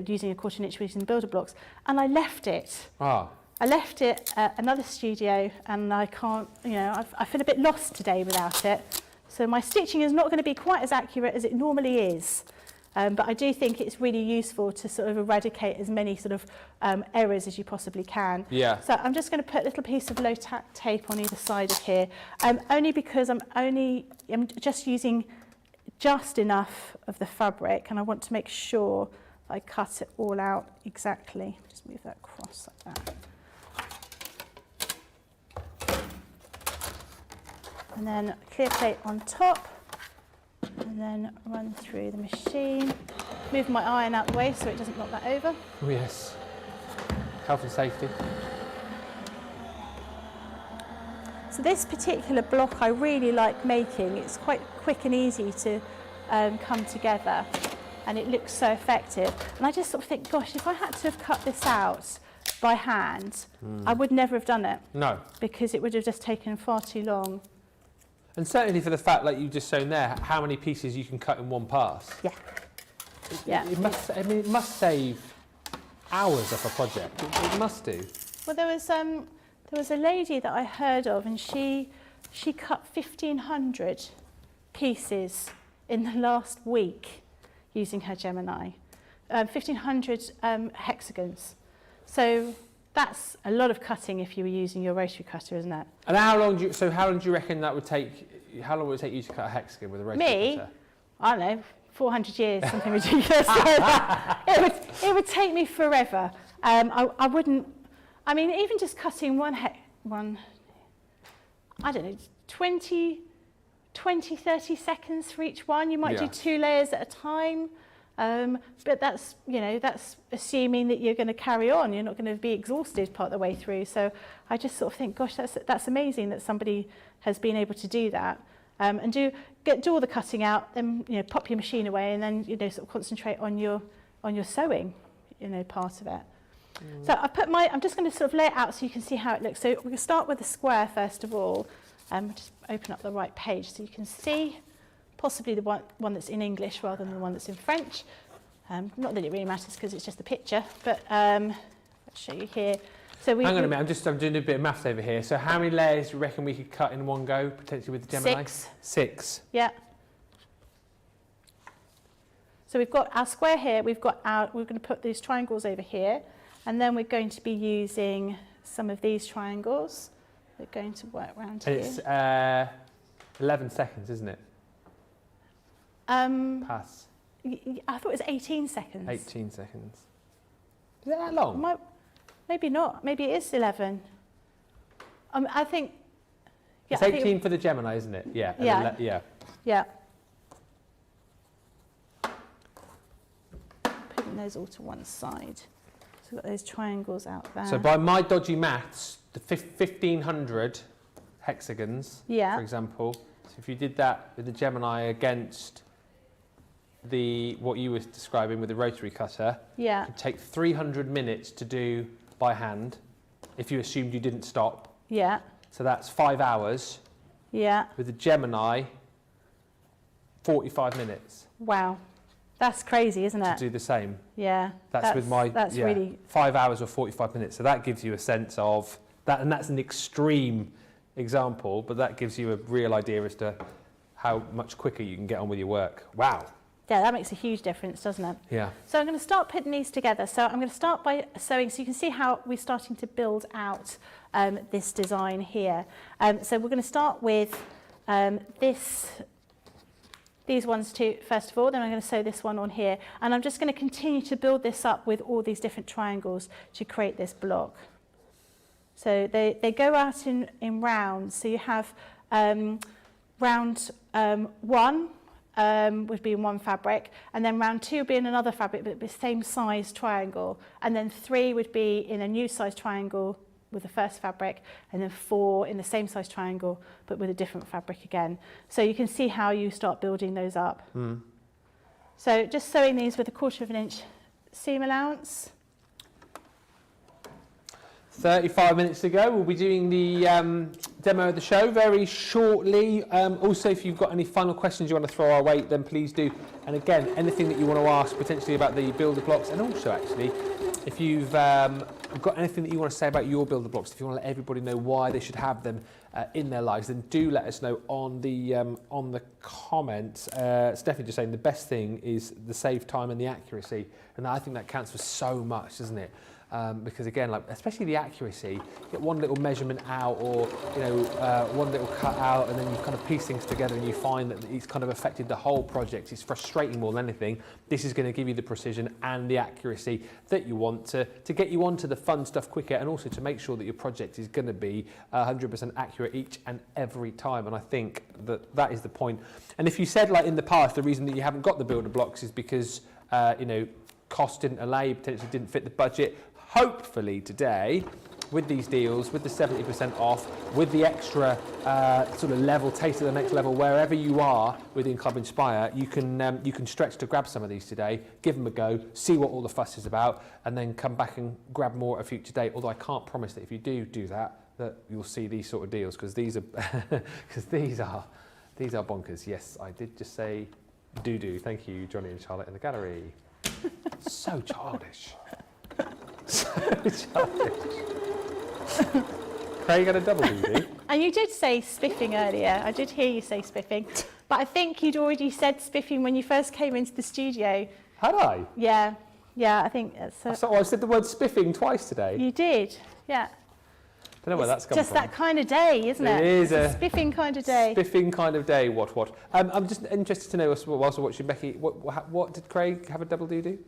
using a 1/4 inch using the Builder Blocks, and I left it. Ah. I left it at another studio, and I can't, I feel a bit lost today without it. So my stitching is not going to be quite as accurate as it normally is. But I do think it's really useful to sort of eradicate as many sort of errors as you possibly can. Yeah. So I'm just going to put a little piece of low tack tape on either side of here, only because I'm just using just enough of the fabric, and I want to make sure I cut it all out exactly. Just move that across like that. And then clear plate on top, and then run through the machine. Move my iron out the way so it doesn't knock that over. Oh yes. Health and safety. So this particular block I really like making. It's quite quick and easy to come together, and it looks so effective. And I just sort of think, gosh, if I had to have cut this out by hand, I would never have done it. No. Because it would have just taken far too long. And certainly for the fact, like you've just shown there, how many pieces you can cut in one pass. Yeah. Yeah. It must save hours off a project. It must do. Well, there was a lady that I heard of, and she cut 1,500 pieces in the last week using her Gemini. 1,500 hexagons. So that's a lot of cutting if you were using your rotary cutter, isn't it? And how long do you reckon that would take? How long would it take you to cut a hexagon with a rotary cutter? Me? I don't know, 400 years, something ridiculous. it would take me forever. I wouldn't. I mean, even just cutting one, I don't know, 20, 30 seconds for each one. You might do 2 layers at a time. But that's assuming that you're going to carry on. You're not going to be exhausted part of the way through. So I just sort of think, gosh, that's amazing that somebody has been able to do that. And do all the cutting out, then pop your machine away, and then sort of concentrate on your sewing, part of it. So I'm just going to sort of lay it out so you can see how it looks. So we're going to start with the square first of all. Just open up the right page so you can see. Possibly the one that's in English rather than the one that's in French. Not that it really matters because it's just a picture, but I'll show you here. So Hang on a minute, I'm doing a bit of maths over here. So how many layers do you reckon we could cut in one go, potentially with the Gemini? 6. 6. Yeah. So we've got our square here, we're going to put these triangles over here, and then we're going to be using some of these triangles. We're going to work around here. It's 11 seconds, isn't it? Pass. I thought it was 18 seconds. 18 seconds. Is it that long? Maybe not. Maybe it is 11. I think... Yeah, it's 18 for the Gemini, isn't it? Yeah. Yeah. Yeah. Putting those all to one side. So we've got those triangles out there. So by my dodgy maths, the 1,500 hexagons, for example, so if you did that with the Gemini against what you were describing with the rotary cutter, it would take 300 minutes to do by hand if you assumed you didn't stop. Yeah. So that's 5 hours. Yeah. With the Gemini, 45 minutes. Wow. That's crazy, isn't it? To do the same. Yeah. That's with my really 5 hours or 45 minutes. So that gives you a sense of that, and that's an extreme example, but that gives you a real idea as to how much quicker you can get on with your work. Wow. Yeah, that makes a huge difference, doesn't it? Yeah. So I'm going to start putting these together. So I'm going to start by sewing, so you can see how we're starting to build out this design here. So we're going to start with this these ones too, first of all, then I'm going to sew this one on here. And I'm just going to continue to build this up with all these different triangles to create this block. So they go out in rounds. So you have round 1 would be in one fabric, and then round 2 would be in another fabric, but the same size triangle. And then 3 would be in a new size triangle with the first fabric, and then 4 in the same size triangle, but with a different fabric again. So you can see how you start building those up. So just sewing these with a 1/4 of an inch seam allowance. 35 minutes to go. We'll be doing the demo of the show very shortly. Also, if you've got any final questions you want to throw our way, then please do. And again, anything that you want to ask potentially about the builder blocks, and also actually, if you've got anything that you want to say about your builder blocks, if you want to let everybody know why they should have them in their lives, then do let us know on the comments. Stephanie just saying the best thing is the save time and the accuracy, and I think that counts for so much, doesn't it? Because again, like especially the accuracy, you get one little measurement out, or one little cut out, and then you kind of piece things together and you find that it's kind of affected the whole project. It's frustrating more than anything. This is going to give you the precision and the accuracy that you want to get you onto the fun stuff quicker, and also to make sure that your project is going to be 100% accurate each and every time. And I think that is the point. And if you said, like in the past, the reason that you haven't got the builder blocks is because cost didn't allow you, potentially didn't fit the budget. Hopefully today, with these deals, with the 70% off, with the extra sort of level, taste of the next level, wherever you are within Club Inspire, you can stretch to grab some of these today, give them a go, see what all the fuss is about, and then come back and grab more at a future date. Although I can't promise that if you do that you'll see these sort of deals, because these are these are bonkers. Yes, I did just say do. Thank you, Johnny and Charlotte in the gallery. So childish. So childish. Craig got a double DD. And you did say spiffing earlier. I did hear you say spiffing. But I think you'd already said spiffing when you first came into the studio. Had I? Yeah, I think that's... I said the word spiffing twice today. You did, yeah. Don't know where that's come just from. that kind of day, isn't it? It is a spiffing kind of day. Spiffing kind of day, what? I'm just interested to know, whilst we're watching Becky, what did Craig have a double do?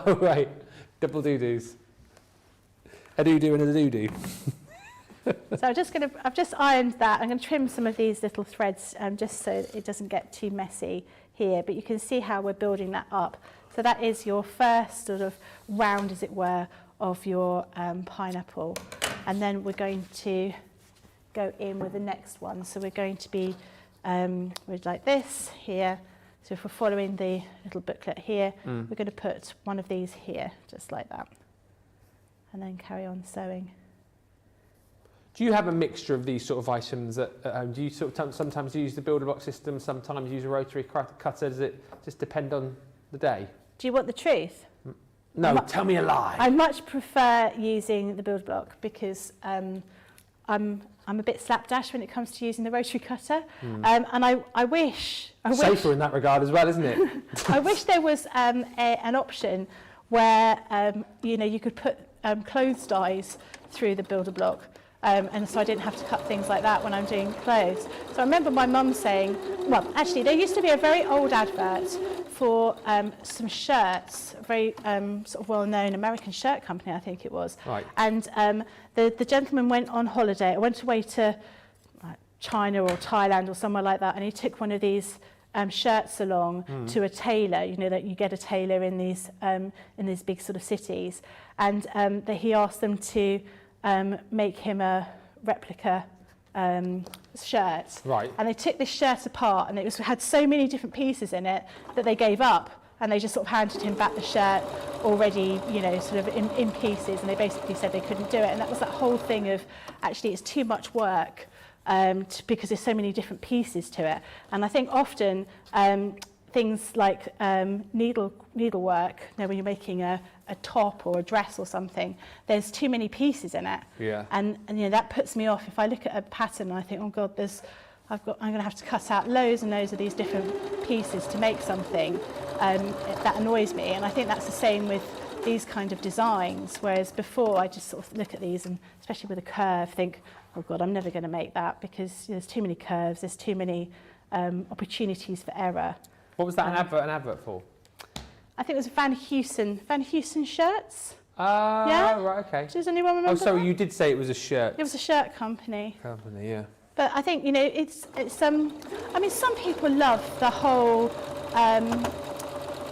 Oh, right, double do-dos. A do-do and a do-do. So I've just ironed that. I'm going to trim some of these little threads just so it doesn't get too messy here, but you can see how we're building that up. So that is your first sort of round, as it were, of your pineapple. And then we're going to go in with the next one. So we're going to be with like this here. So if we're following the little booklet here, we're going to put one of these here, just like that. And then carry on sewing. Do you have a mixture of these sort of items at home? Do you sort of sometimes use the builder block system, sometimes use a rotary cutter? Does it just depend on the day? Do you want the truth? No, tell me a lie. I much prefer using the builder block because I'm a bit slapdash when it comes to using the rotary cutter, and I wish safer in that regard as well, isn't it? I wish there was an option where you could put clothes dyes through the builder block, and so I didn't have to cut things like that when I'm doing clothes. So I remember my mum saying, well, actually there used to be a very old advert for some shirts, a very sort of well-known American shirt company, I think it was. Right. And the gentleman went on holiday. I went away to China or Thailand or somewhere like that, and he took one of these shirts along to a tailor. You know that you get a tailor in these big sort of cities, and that he asked them to make him a replica shirt. Right. And they took this shirt apart, and it had so many different pieces in it that they gave up, and they just sort of handed him back the shirt already, sort of in pieces, and they basically said they couldn't do it. And that was that whole thing of, actually, it's too much work because there's so many different pieces to it. And I think often things like needlework, when you're making a top or a dress or something, there's too many pieces in it. Yeah. And that puts me off. If I look at a pattern and I think, oh God, I'm going to have to cut out loads and loads of these different pieces to make something, that annoys me. And I think that's the same with these kind of designs, whereas before I just sort of look at these and especially with a curve think, oh God, I'm never going to make that because there's too many curves, there's too many opportunities for error. What was that an advert for? I think it was Van Heusen shirts. Yeah? Right, okay. Does anyone remember Oh, sorry, that? you did say it was a shirt It was a shirt company. company, yeah. But I think, you know, it's I mean, some people love the whole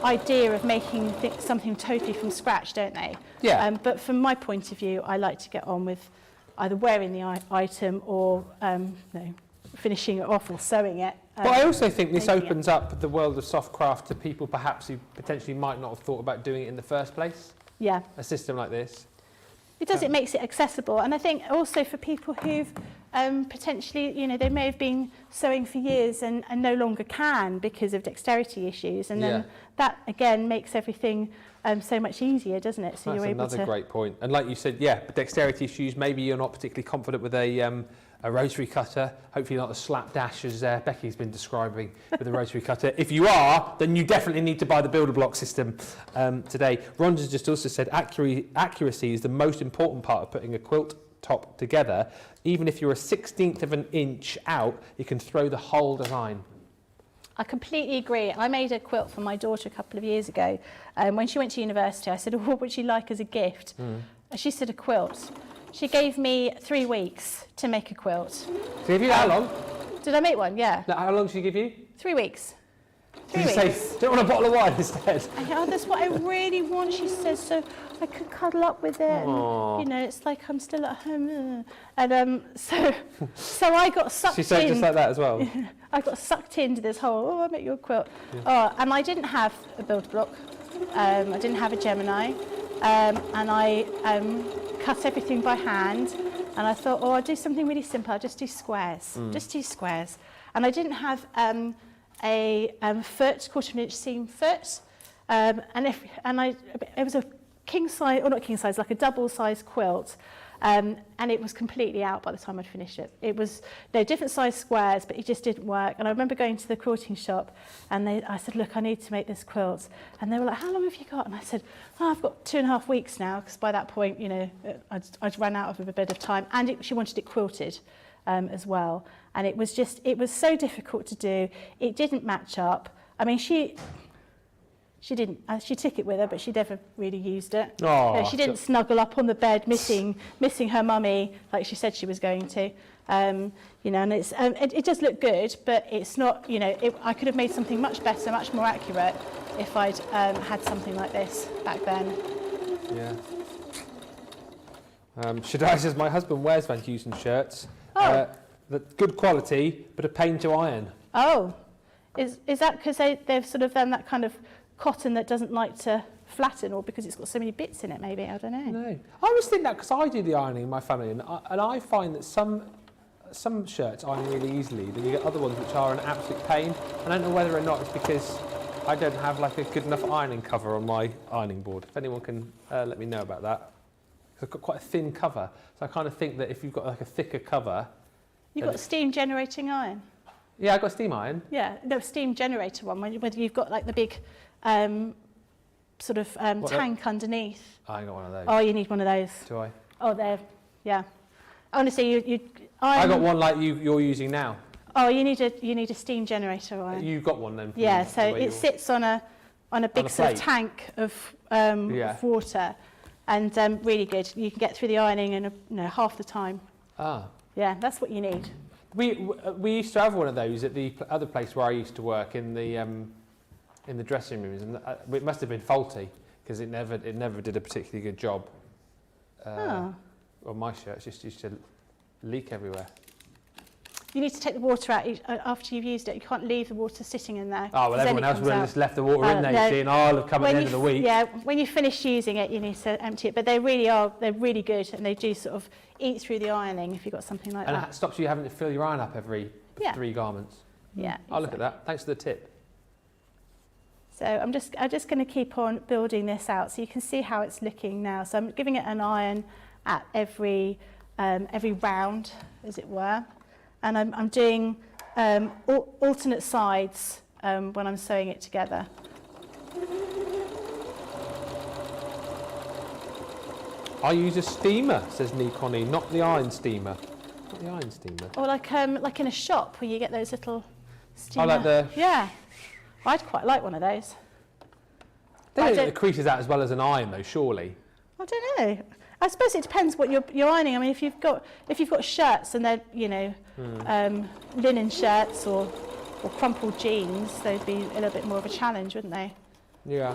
idea of making something totally from scratch, don't they? Yeah. But from my point of view, I like to get on with either wearing the item or finishing it off or sewing it. But I also think this making it. opens up the world of soft craft to people perhaps who potentially might not have thought about doing it in the first place. Yeah. A system like this. It does, it makes it accessible. And I think also for people who've potentially, you know, they may have been sewing for years and no longer can because of dexterity issues. And then that, again, makes everything so much easier, doesn't it? So That's you're able another to... great point. And like you said, yeah, dexterity issues, maybe you're not particularly confident with a rotary cutter, hopefully not a slapdash as Becky's been describing with a rotary cutter. If you are, then you definitely need to buy the Builder Block system today. Rhonda's just also said accuracy is the most important part of putting a quilt top together. Even if you're a 1/16 of an inch out, you can throw the whole design. I completely agree. I made a quilt for my daughter a couple of years ago. When she went to university, I said, oh, what would she like as a gift? She said a quilt. She gave me 3 weeks to make a quilt. So give you how long? Did I make one? Yeah. No, how long did she give you? 3 weeks. Did you say, don't want a bottle of wine instead? Oh, that's what I really want, she says, so I could cuddle up with it. And, you know, it's like I'm still at home. And so I got sucked in. She said just like that as well? I got sucked into this whole, I make you a quilt. Oh, and I didn't have a Builder Block. I didn't have a Gemini. And I cut everything by hand. And I thought, oh, I'll do something really simple. I'll just do squares. Just do squares. And I didn't have a quarter-of-an-inch seam foot. It was a king size, or not king size, like a double size quilt. And it was completely out by the time I'd finished it. It was different size squares, but it just didn't work. And I remember going to the quilting shop, and I said, look, I need to make this quilt. And they were like, how long have you got? And I said, oh, I've got 2.5 weeks now, because by that point, you know, I'd run out of a bit of time. And she wanted it quilted as well. And it was so difficult to do. It didn't match up. I mean, she took it with her, but she never really used it. Oh, she didn't snuggle up on the bed, missing her mummy like she said she was going to. You know, and it does look good, but it's not. You know, I could have made something much better, much more accurate, if I'd had something like this back then. Yeah. Shaddai says my husband wears Van Heusen shirts. Oh. Good quality, but a pain to iron. Oh, is that because they've sort of done that kind of cotton that doesn't like to flatten, or because it's got so many bits in it, maybe? I don't know. No, I always think that because I do the ironing in my family, and I find that some shirts iron really easily, then you get other ones which are an absolute pain. I don't know whether or not it's because I don't have like a good enough ironing cover on my ironing board. If anyone can let me know about that. I've got quite a thin cover, so I kind of think that if you've got like a thicker cover... You've got a steam generating iron? Yeah, I've got a steam iron. Yeah, no, steam generator one, whether you've got like the big tank underneath. I ain't got one of those. Oh, you need one of those. Do I? Oh, yeah. Honestly, I got one like you're using now. Oh, you need a steam generator iron. You've got one then? Yeah, so it sits on a big sort of tank of water, and really good. You can get through the ironing in half the time. Ah. Yeah, that's what you need. We used to have one of those at the other place where I used to work in the dressing rooms, and it must have been faulty because it never did a particularly good job. On my shirts, just used to leak everywhere. You need to take the water out after you've used it. You can't leave the water sitting in there. Oh, well, everyone else would have just left the water in there, you see, and I'll have come at the end of the week. Yeah, when you finish using it, you need to empty it. But they're really good, and they do sort of eat through the ironing if you've got something like that. And it stops you having to fill your iron up every 3 garments. Yeah. I'll look at that. Thanks for the tip. So I'm just going to keep on building this out so you can see how it's looking now. So I'm giving it an iron at every round, as it were. And I'm doing alternate sides when I'm sewing it together. I use a steamer, says Nee Connie, not the iron steamer. Not the iron steamer. Or like in a shop where you get those little steamer. Oh, like the... Yeah. I'd quite like one of those. They I don't don't- get the creases out as well as an iron, though, surely. I don't know. I suppose it depends what you're ironing. I mean, if you've got shirts and they're linen shirts or crumpled jeans, they'd be a little bit more of a challenge, wouldn't they? Yeah.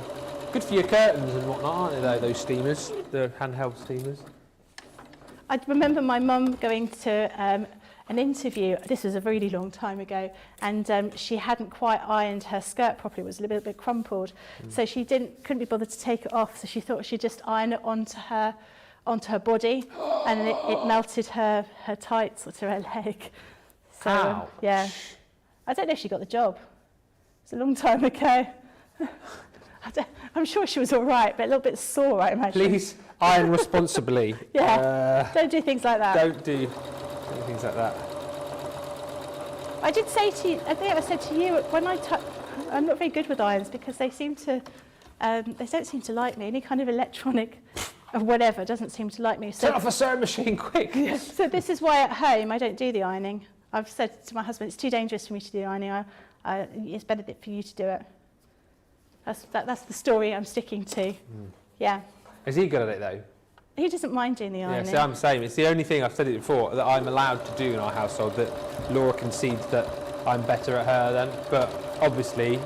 Good for your curtains and whatnot, aren't they, though, those steamers, the handheld steamers? I remember my mum going to an interview. This was a really long time ago, and she hadn't quite ironed her skirt properly. It was a little bit crumpled, so she couldn't be bothered to take it off. So she thought she'd just iron it onto her body, and it melted her tights to her leg. So Ouch. yeah, I don't know if she got the job. It's a long time ago. I'm sure she was all right, but a little bit sore, I imagine. Please iron responsibly. Yeah. Don't do things like that. Don't do things like that. I did say to you, I think I said to you, when I'm not very good with irons because they don't seem to like me. Any kind of electronic or whatever doesn't seem to like me. Turn off a sewing machine, quick! So this is why at home I don't do the ironing. I've said to my husband, it's too dangerous for me to do ironing. It's better for you to do it. That's the story I'm sticking to. Yeah. Is he good at it, though? He doesn't mind doing the Yeah, ironing. see, I'm the same. It's the only thing, I've said it before, that I'm allowed to do in our household, that Laura concedes that I'm better at her than. But obviously,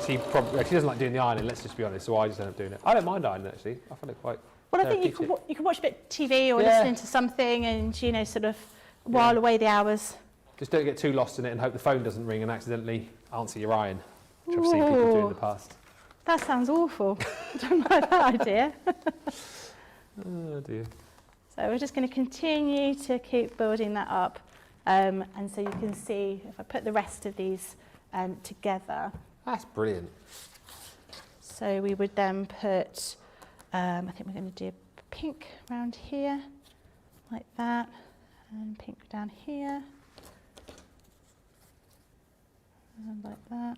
she doesn't like doing the ironing, let's just be honest, so I just end up doing it. I don't mind ironing, actually. I find it quite Well, I think you can watch a bit of TV or listening to something and, sort of while away the hours. Just don't get too lost in it and hope the phone doesn't ring and accidentally answer your iron, which I've seen people do in the past. That sounds awful. I don't like that idea. Oh, dear. So we're just going to continue to keep building that up. And so you can see, if I put the rest of these together. That's brilliant. So we would then put, I think we're going to do pink around here, like that, and pink down here, and like that.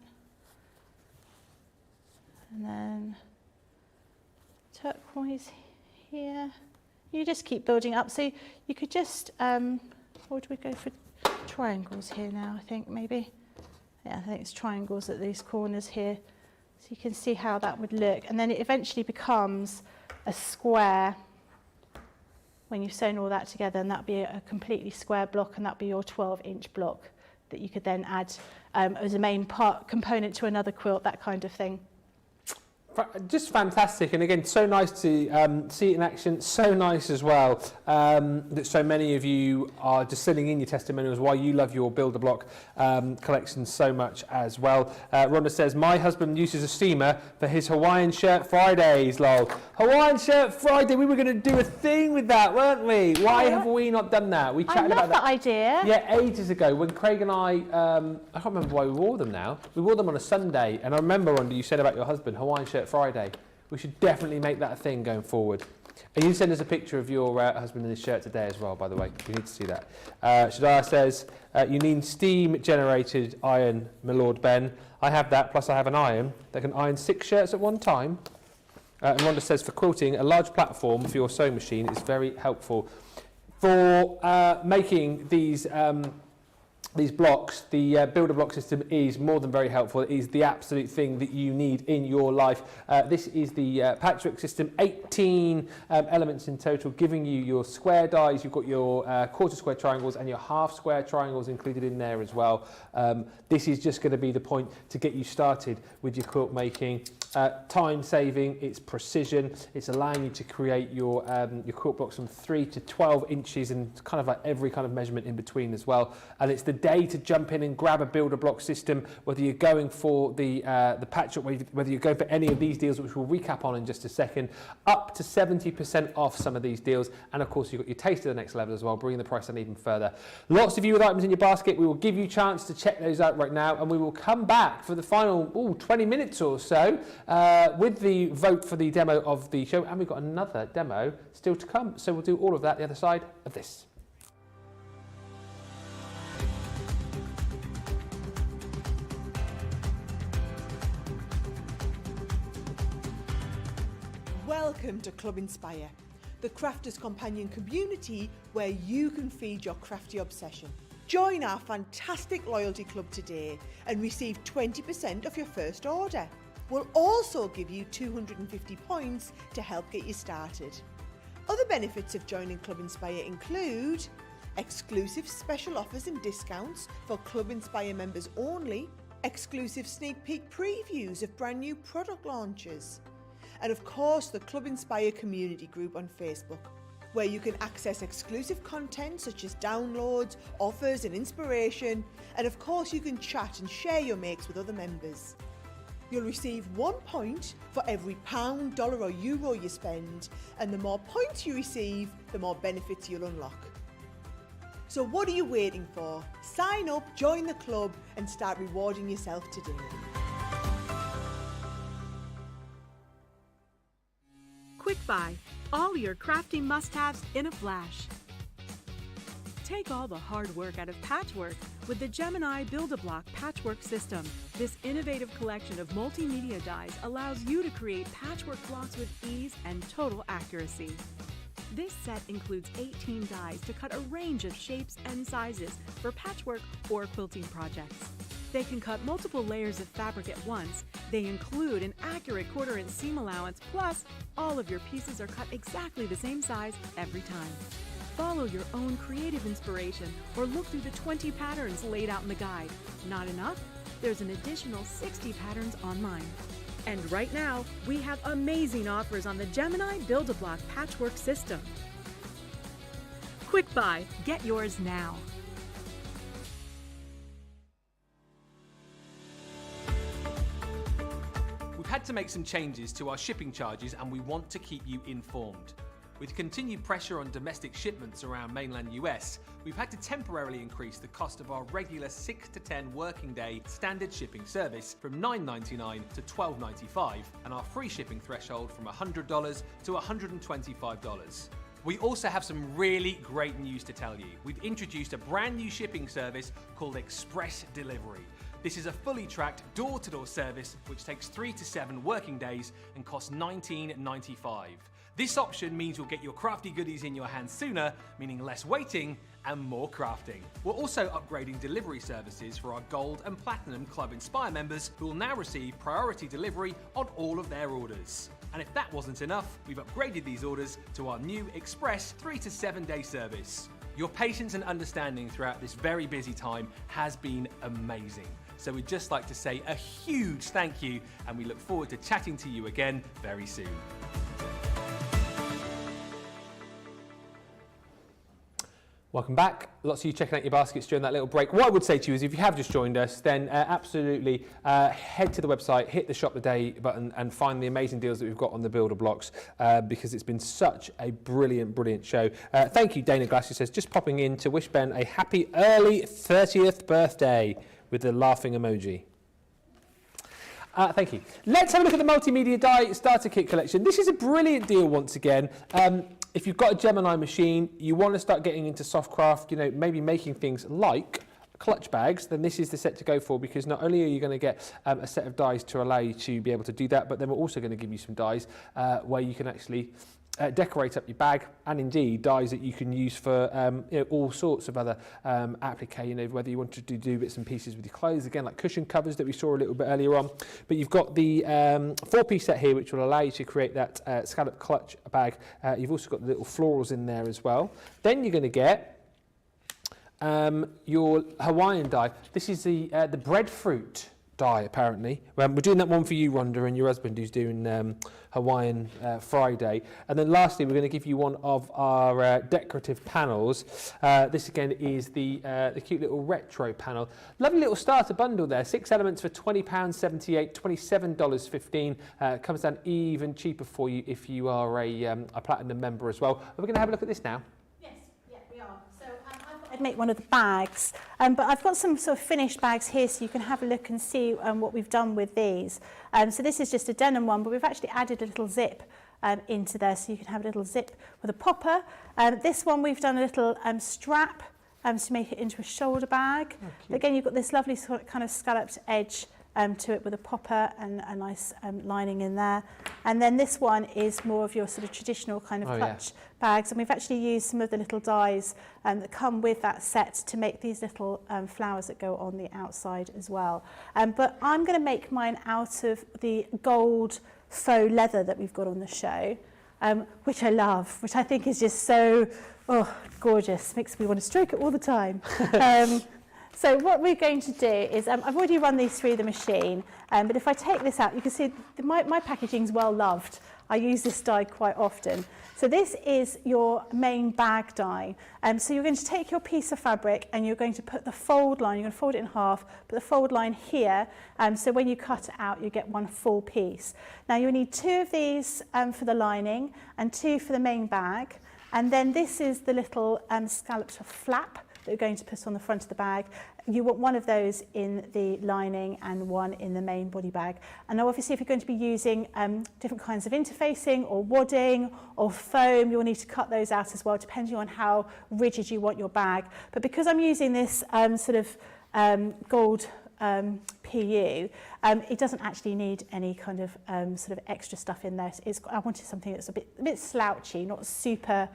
And then turquoise here. You just keep building up. So you could just, or do we go for triangles here now, I think, maybe? Yeah, I think it's triangles at these corners here. So you can see how that would look. And then it eventually becomes a square when you've sewn all that together, and that'd be a completely square block, and that'd be your 12-inch block that you could then add as a main component to another quilt, that kind of thing. Just fantastic, and again, so nice to see it in action. So nice as well that so many of you are just sending in your testimonials why you love your Build-A-Block collection so much as well. Rhonda says, my husband uses a steamer for his Hawaiian shirt Fridays, lol. Hawaiian shirt Friday, we were going to do a thing with that, weren't we? Why have we not done that? We I chatted love about that idea. Yeah, ages ago when Craig and I can't remember why we wore them now. We wore them on a Sunday, and I remember, Rhonda, you said about your husband, Hawaiian shirt Friday. We should definitely make that a thing going forward. And you send us a picture of your husband in his shirt today as well, by the way. We need to see that. Shadar says, you need steam-generated iron, my Lord Ben. I have that, plus I have an iron that can iron 6 shirts at one time. And Rhonda says, for quilting, a large platform for your sewing machine is very helpful. For making these blocks, the Build-A-Block system is more than very helpful. It is the absolute thing that you need in your life. This is the patchwork system, 18 elements in total, giving you your square dies. You've got your quarter square triangles and your half square triangles included in there as well. This is just going to be the point to get you started with your quilt making. Time saving, it's precision, it's allowing you to create your quilt blocks from 3 to 12 inches and kind of like every kind of measurement in between as well. And it's the day to jump in and grab a Build-A-Block system, whether you're going for the patchwork, whether you're going for any of these deals, which we'll recap on in just a second, up to 70% off some of these deals. And of course, you've got your taste of the next level as well, bringing the price down even further. Lots of you with items in your basket. We will give you a chance to check those out right now, and we will come back for the final 20 minutes or so with the vote for the demo of the show. And we've got another demo still to come. So we'll do all of that the other side of this. Welcome to Club Inspire. the Crafters Companion community where you can feed your crafty obsession. Join our fantastic loyalty club today and receive 20% of your first order. We'll also give you 250 points to help get you started. Other benefits of joining Club Inspire include exclusive special offers and discounts for Club Inspire members only, exclusive sneak peek previews of brand new product launches, and of course the Club Inspire community group on Facebook, where you can access exclusive content such as downloads, offers and inspiration, and of course you can chat and share your makes with other members. You'll receive 1 point for every pound, dollar or euro you spend, and the more points you receive, the more benefits you'll unlock. So what are you waiting for? Sign up, join the club and start rewarding yourself today. Quick Buy, all your crafting must-haves in a flash. Take all the hard work out of patchwork with the Gemini Build-A-Block Patchwork System. This innovative collection of multimedia dies allows you to create patchwork blocks with ease and total accuracy. This set includes 18 dies to cut a range of shapes and sizes for patchwork or quilting projects. They can cut multiple layers of fabric at once. They include an accurate 1/4-inch seam allowance, plus all of your pieces are cut exactly the same size every time. Follow your own creative inspiration or look through the 20 patterns laid out in the guide. Not enough? There's an additional 60 patterns online. And right now, we have amazing offers on the Gemini Build-A-Block Patchwork System. Quick Buy, get yours now. We've had to make some changes to our shipping charges and we want to keep you informed. With continued pressure on domestic shipments around mainland US, we've had to temporarily increase the cost of our regular 6 to 10 working day standard shipping service from $9.99 to $12.95 and our free shipping threshold from $100 to $125. We also have some really great news to tell you. We've introduced a brand new shipping service called Express Delivery. This is a fully tracked door-to-door service which takes 3 to 7 working days and costs $19.95. This option means you'll get your crafty goodies in your hands sooner, meaning less waiting and more crafting. We're also upgrading delivery services for our Gold and Platinum Club Inspire members who will now receive priority delivery on all of their orders. And if that wasn't enough, we've upgraded these orders to our new Express 3 to 7 day service. Your patience and understanding throughout this very busy time has been amazing. So we'd just like to say a huge thank you and we look forward to chatting to you again very soon. Welcome back. Lots of you checking out your baskets during that little break. What I would say to you is if you have just joined us, then absolutely head to the website, hit the Shop Today button and find the amazing deals that we've got on the Builder Blocks because it's been such a brilliant, brilliant show. Thank you, Dana Glass, who says, just popping in to wish Ben a happy early 30th birthday with the laughing emoji. Thank you. Let's have a look at the Multimedia Die Starter Kit collection. This is a brilliant deal once again. If you've got a Gemini machine, you want to start getting into softcraft, you know, maybe making things like clutch bags, then this is the set to go for because not only are you going to get a set of dies to allow you to be able to do that, but then we're also going to give you some dies where you can actually decorate up your bag and indeed dies that you can use for you know, all sorts of other applique, you know, whether you wanted to do bits and pieces with your clothes, again like cushion covers that we saw a little bit earlier on. But you've got the 4-piece set here which will allow you to create that scallop clutch bag. You've also got the little florals in there as well. Then you're going to get your Hawaiian die. This is the breadfruit die apparently. We're doing that one for you, Rhonda, and your husband who's doing Hawaiian Friday. And then lastly, we're going to give you one of our decorative panels. This again is the cute little retro panel. Lovely little starter bundle there. 6 elements for £20.78, $27.15. Comes down even cheaper for you if you are a Platinum member as well. We're going to have a look at this now. I'd make one of the bags, but I've got some sort of finished bags here so you can have a look and see what we've done with these. So this is just a denim one, but we've actually added a little zip into there so you can have a little zip with a popper. This one we've done a little strap to make it into a shoulder bag. Again, you've got this lovely sort of kind of scalloped edge to it with a popper and a nice lining in there. And then this one is more of your sort of traditional kind of clutch bags. And we've actually used some of the little dies that come with that set to make these little flowers that go on the outside as well. But I'm going to make mine out of the gold faux leather that we've got on the show, which I love, which I think is just so gorgeous, makes me want to stroke it all the time. So what we're going to do is, I've already run these through the machine, but if I take this out, you can see my packaging is well loved. I use this die quite often. So this is your main bag die. So you're going to take your piece of fabric and you're going to put the fold line, you're going to fold it in half, put the fold line here, so when you cut it out, you get one full piece. Now you need 2 of these for the lining and 2 for the main bag. And then this is the little scalloped flap that you're going to put on the front of the bag. You want one of those in the lining and one in the main body bag. And now obviously if you're going to be using different kinds of interfacing or wadding or foam, you'll need to cut those out as well, depending on how rigid you want your bag. But because I'm using this gold PU, it doesn't actually need any kind of sort of extra stuff in there. I wanted something that's a bit slouchy, not super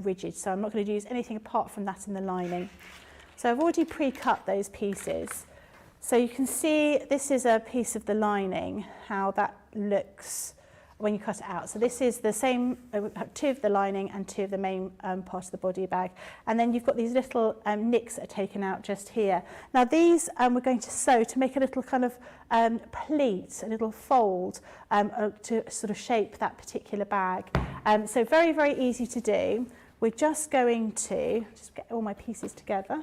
rigid, so I'm not going to use anything apart from that in the lining. So I've already pre-cut those pieces. So you can see this is a piece of the lining, how that looks when you cut it out. So this is the same, 2 of the lining and 2 of the main part of the body bag. And then you've got these little nicks that are taken out just here. Now these we're going to sew to make a little kind of pleat, a little fold to sort of shape that particular bag. So very, very easy to do. We're just going to just get all my pieces together.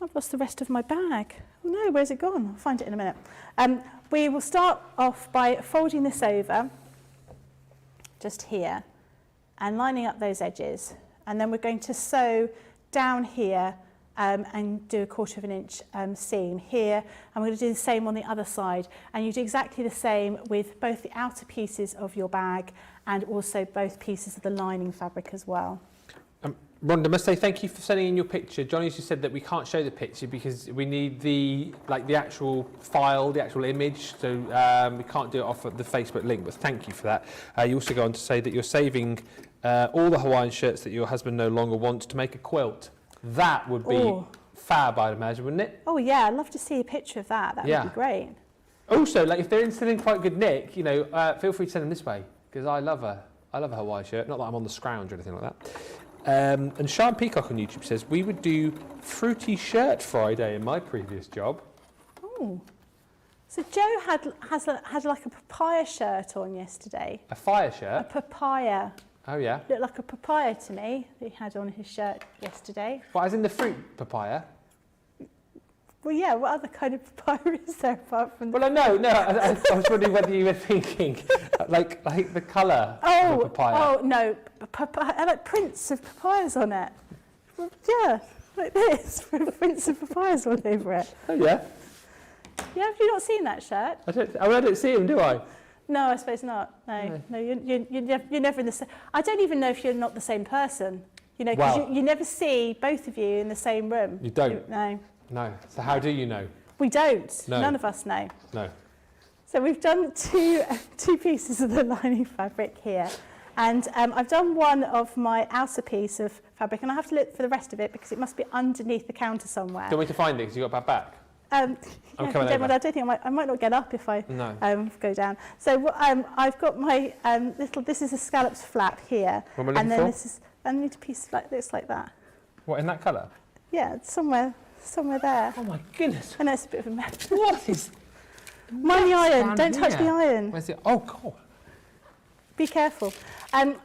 I've lost the rest of my bag. Oh no, where's it gone? I'll find it in a minute. We will start off by folding this over, just here, and lining up those edges. And then we're going to sew down here and do a 1/4 inch seam here. And we're going to do the same on the other side. And you do exactly the same with both the outer pieces of your bag and also both pieces of the lining fabric as well. Rhonda, I must say thank you for sending in your picture. Johnny's just said that we can't show the picture because we need the actual file, the actual image, so we can't do it off of the Facebook link, but thank you for that. You also go on to say that you're saving all the Hawaiian shirts that your husband no longer wants to make a quilt. That would be fab, I'd imagine, wouldn't it? Oh yeah, I'd love to see a picture of that. That would be great. Also, if they're still in quite good nick, feel free to send them this way because I love a Hawaii shirt. Not that I'm on the scrounge or anything like that. And Sean Peacock on YouTube says, we would do Fruity Shirt Friday in my previous job. Oh. So Joe had like a papaya shirt on yesterday. A fire shirt? A papaya. Oh, yeah. Looked like a papaya to me that he had on his shirt yesterday. What, as in the fruit papaya? Well, yeah, what other kind of papaya is there apart from... Well, no, I was wondering whether you were thinking, like the colour of a papaya. Oh, no, I like prints of papayas on it. Well, yeah, like this, with prints of papayas all over it. Oh, yeah? Yeah, have you not seen that shirt? I don't see him, do I? No, I suppose not. No, you're never in the same... I don't even know if you're not the same person. Because you never see both of you in the same room. You don't? No. No. So how do you know? We don't. No. None of us know. No. So we've done two pieces of the lining fabric here. And I've done one of my outer piece of fabric, and I have to look for the rest of it because it must be underneath the counter somewhere. Do you want me to find it because you've got a bad back? I'm coming over. I don't think I might not get up if I go down. So I've got my this is a scalloped flap here. What am I looking and then for? this is a little piece like this, like that. What, in that colour? Yeah, it's somewhere there. Oh my goodness. I know it's a bit of a mess. What is... Mind the iron, don't touch the iron. Where's it? Oh, God. Be careful.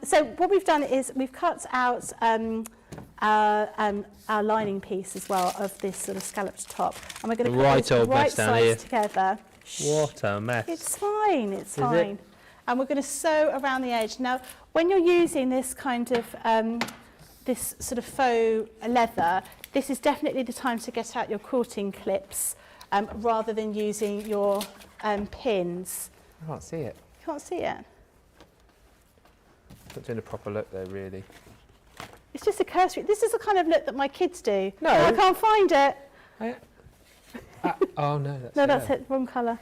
So what we've done is we've cut out our lining piece as well of this sort of scalloped top. And we're going to put those right sides together. What a mess. It's fine, it's fine. And we're going to sew around the edge. Now, when you're using this kind of, this sort of faux leather, this is definitely the time to get out your quilting clips rather than using your pins. I can't see it. You can't see it? Not doing a proper look there, really. It's just a cursory. This is the kind of look that my kids do. No. I can't find it. Oh, no. That's it. Wrong colour.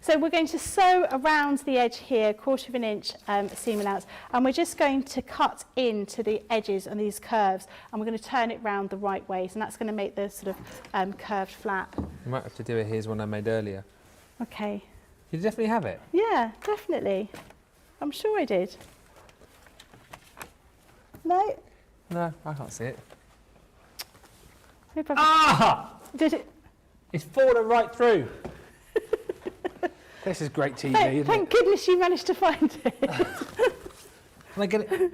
So we're going to sew around the edge here, 1/4 of an inch seam allowance, and we're just going to cut into the edges on these curves, and we're going to turn it round the right ways, and that's going to make the sort of curved flap. You might have to do it. Here's one I made earlier. Okay. You definitely have it. Yeah, definitely. I'm sure I did. No? No, I can't see it. No problem. Ah! Did it? It's fallen right through. This is great TV, isn't Thank it? goodness you managed to find it. Can I get it? You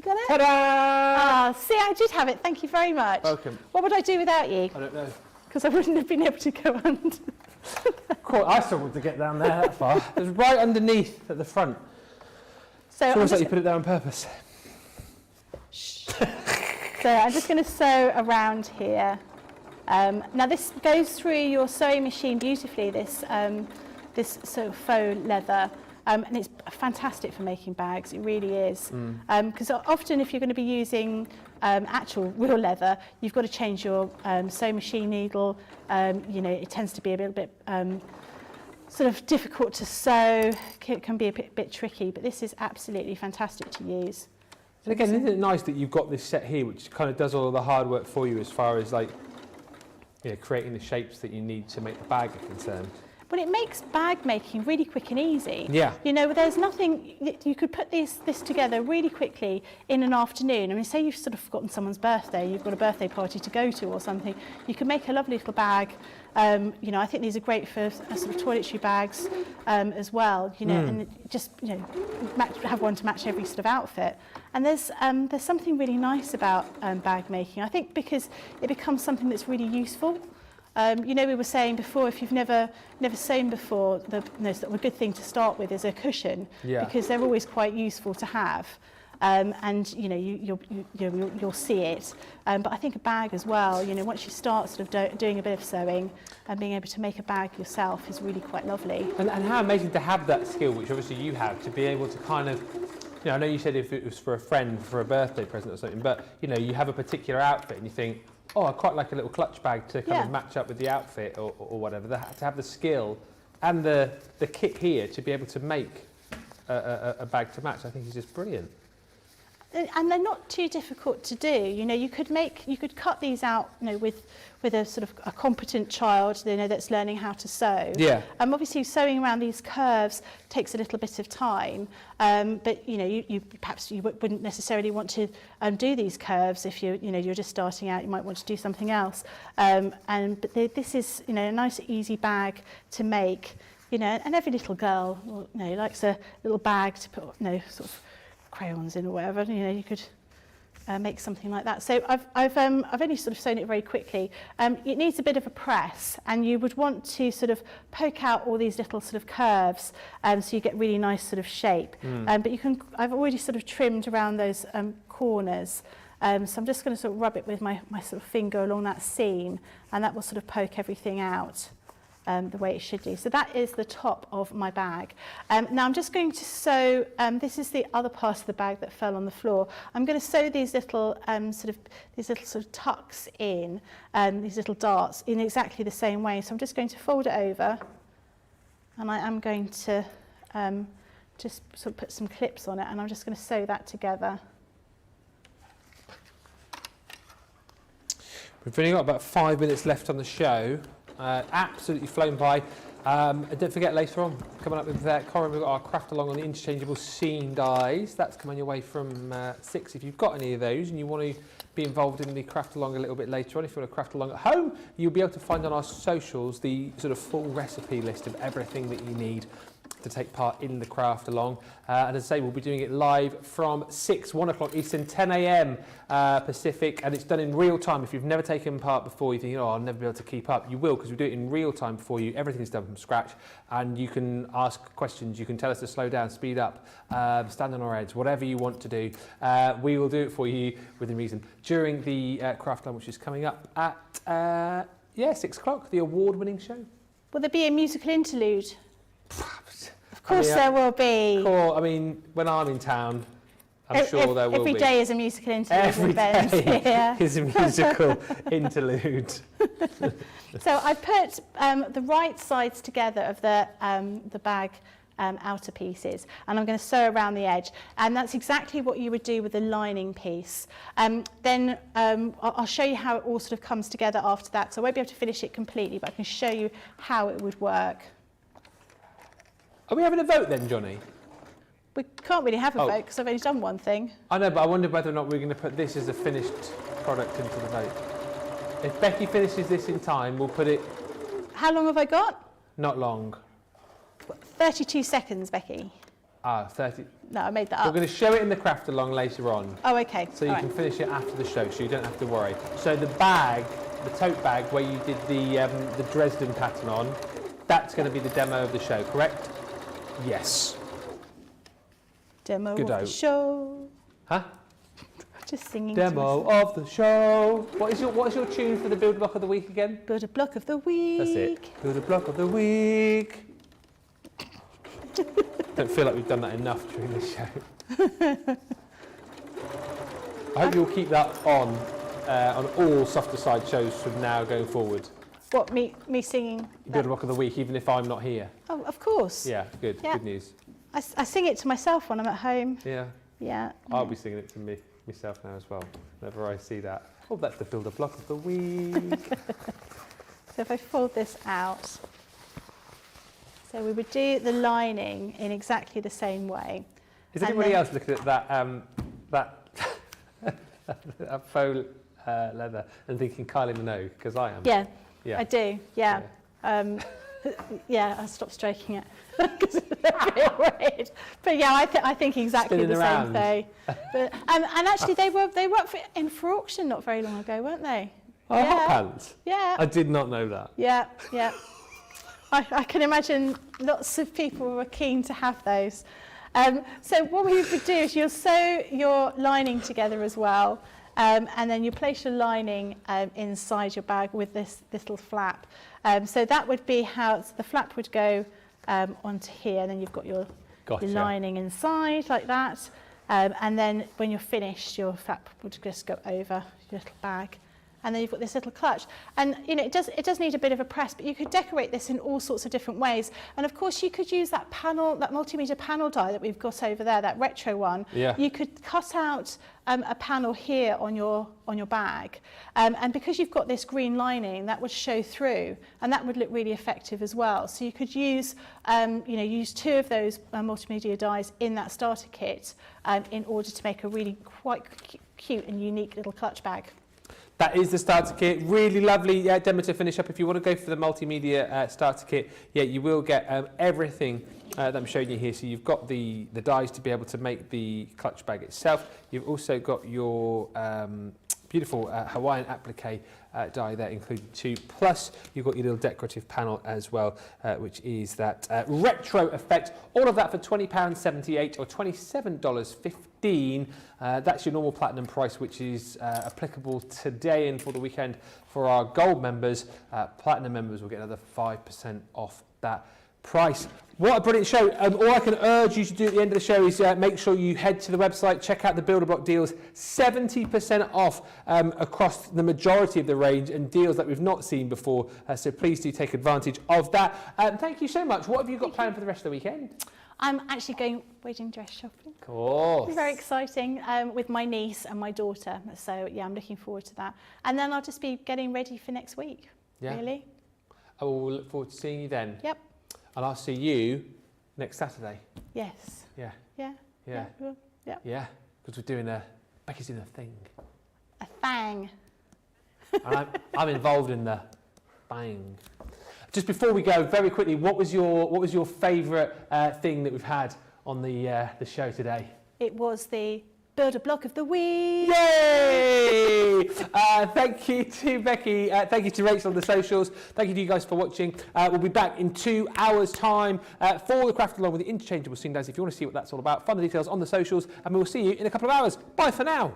got it? Ta-da! Ah, see, I did have it. Thank you very much. Welcome. What would I do without you? I don't know. Because I wouldn't have been able to go under. I struggled to get down there that far. It was right underneath at the front. So It's I'm almost like just, you put it there on purpose. so I'm just going to sew around here. Now this goes through your sewing machine beautifully, this sort of faux leather. And it's fantastic for making bags, it really is. Because often if you're going to be using actual real leather, you've got to change your sewing machine needle. You know, it tends to be a little bit sort of difficult to sew, can be a bit tricky, but this is absolutely fantastic to use. And again, isn't it nice that you've got this set here, which kind of does all of the hard work for you as far as like, you know, creating the shapes that you need to make the bag are concerned? Well, it makes bag making really quick and easy. Yeah. You know, there's nothing, you could put this together really quickly in an afternoon. I mean, say you've sort of forgotten someone's birthday, you've got a birthday party to go to or something, you can make a lovely little bag. You know, I think these are great for sort of toiletry bags as well, you know, and just, you know, have one to match every sort of outfit. And there's something really nice about bag making, I think, because it becomes something that's really useful. You know, we were saying before, if you've never sewn before, a good thing to start with is a cushion, because they're always quite useful to have. And you know, you'll see it. But I think a bag as well, you know, once you start sort of doing a bit of sewing and being able to make a bag yourself is really quite lovely. And how amazing to have that skill, which obviously you have, to be able to kind of, you know, I know you said if it was for a friend, for a birthday present or something, but, you know, you have a particular outfit and you think, oh, I quite like a little clutch bag to kind of match up with the outfit or whatever. To have the skill and the kit here to be able to make a bag to match, I think is just brilliant. And they're not too difficult to do. You know, you could cut these out, you know, with a sort of a competent child, you know, that's learning how to sew. Yeah. Obviously, sewing around these curves takes a little bit of time. But you know, you perhaps wouldn't necessarily want to do these curves if you're just starting out. You might want to do something else. But this is, you know, a nice easy bag to make. You know, and every little girl, you know, likes a little bag to put, you know, sort of crayons in or whatever. You know, you could make something like that. So I've only sort of sewn it very quickly. It needs a bit of a press, and you would want to sort of poke out all these little sort of curves, so you get really nice sort of shape. But I've already sort of trimmed around those corners. So I'm just going to sort of rub it with my sort of finger along that seam, and that will sort of poke everything out. The way it should do. So that is the top of my bag. Now I'm just going to sew, this is the other part of the bag that fell on the floor. I'm going to sew these little sort of tucks in, these little darts in exactly the same way. So I'm just going to fold it over, and I am going to just sort of put some clips on it, and I'm just going to sew that together. We've only got about 5 minutes left on the show. Absolutely flown by. And don't forget later on, coming up with Corin, we've got our craft along on the interchangeable seam dies. That's coming your way from 6. If you've got any of those and you want to be involved in the craft along a little bit later on, if you want to craft along at home, you'll be able to find on our socials the sort of full recipe list of everything that you need to take part in the craft along. And as I say, we'll be doing it live from 6, 1 o'clock Eastern, 10 a.m. Pacific, and it's done in real time. If you've never taken part before, you think, oh, I'll never be able to keep up. You will, because we do it in real time for you. Everything's done from scratch, and you can ask questions. You can tell us to slow down, speed up, stand on our heads, whatever you want to do. We will do it for you within reason during the craft line, which is coming up at 6 o'clock, the award-winning show. Will there be a musical interlude? Of course there will be. Cool. I mean, when I'm in town, I'm sure there will Every be. day is a musical interlude. Every with Ben's day here. is a musical interlude. So I put the right sides together of the bag outer pieces, and I'm going to sew around the edge, and that's exactly what you would do with the lining piece. Then I'll show you how it all sort of comes together after that, so I won't be able to finish it completely, but I can show you how it would work. Are we having a vote then, Johnny? We can't really have a Oh. vote because I've only done one thing. I know, but I wonder whether or not we're going to put this as a finished product into the vote. If Becky finishes this in time, we'll put it How long have I got? not long. 32 seconds, Becky. 30. No, I made that We're up. going to show it in the craft along later on. Oh, okay. So you All can right. finish it after the show, so you don't have to worry. So the bag, the tote bag where you did the Dresden pattern on, that's going to be the demo of the show, correct? Yes. Demo Good of the out. show. Huh? Just singing. to Demo myself. of the show. What is your tune for the build block of the week again? Build a block of the week. That's it. Build a block of the week. Don't feel like we've done that enough during the show. I hope you'll keep that on all softer side shows from now going forward. What, me singing? Build a block of the week, even if I'm not here. Oh, of course. Yeah, good. Yeah. Good news. I sing it to myself when I'm at home. Yeah. Yeah. I'll be singing it to myself now as well, whenever I see that. Oh, that's the build a block of the week. So if I fold this out, so we would do the lining in exactly the same way. Is And anybody then- else looking at that faux leather and thinking Kylie Minogue? Because I am. Yeah, Yeah. I do. Yeah. Yeah, I'll stop stroking it because it's a bit weird. But yeah, I think exactly Spinning the around. same thing. But, and actually, they were up for auction not very long ago, weren't they? Oh, Yeah. hot pants. Yeah. I did not know that. Yeah, yeah. I can imagine lots of people were keen to have those. So what we would do is you'll sew your lining together as well, and then you place your lining inside your bag with this little flap. So that would be how the flap would go onto here, and then you've got your Gotcha. lining inside like that. And then when you're finished, your flap would just go over your little bag. And then you've got this little clutch. And you know, it does need a bit of a press, but you could decorate this in all sorts of different ways. And of course, you could use that panel, that multimedia panel die that we've got over there, that retro one. Yeah. You could cut out a panel here on your bag. And because you've got this green lining, that would show through, and that would look really effective as well. So you could use, use two of those multimedia dies in that starter kit in order to make a really quite cute and unique little clutch bag. That is the starter kit. Really lovely demo to finish up. If you want to go for the multimedia starter kit, yeah, you will get everything that I'm showing you here. So you've got the dies to be able to make the clutch bag itself. You've also got your beautiful Hawaiian applique die there included too. Plus, you've got your little decorative panel as well, which is that retro effect. All of that for £20.78 or $27.15. That's your normal platinum price, which is applicable today and for the weekend for our gold members. Platinum members will get another 5% off that price. What a brilliant show. All I can urge you to do at the end of the show is make sure you head to the website, check out the Build-A-Block deals, 70% off across the majority of the range and deals that we've not seen before. So please do take advantage of that. Thank you so much. What have you got planned for the rest of the weekend? I'm actually going wedding dress shopping. Cool. Very exciting with my niece and my daughter. So yeah, I'm looking forward to that. And then I'll just be getting ready for next week. Yeah. Really? I will look forward to seeing you then. Yep. And I'll see you next Saturday. Yes. Yeah. Yeah. Yeah. Well, yeah. Yeah. Because we're doing Becky's doing a thing. A fang. And I'm involved in the bang. Just before we go, very quickly, what was your favourite thing that we've had on the show today? It was the Build-A-Block of the week. Yay! Thank you to Becky. Thank you to Rachel on the socials. Thank you to you guys for watching. We'll be back in 2 hours' time for the craft along with the interchangeable scene days. If you want to see what that's all about, find the details on the socials, and we'll see you in a couple of hours. Bye for now.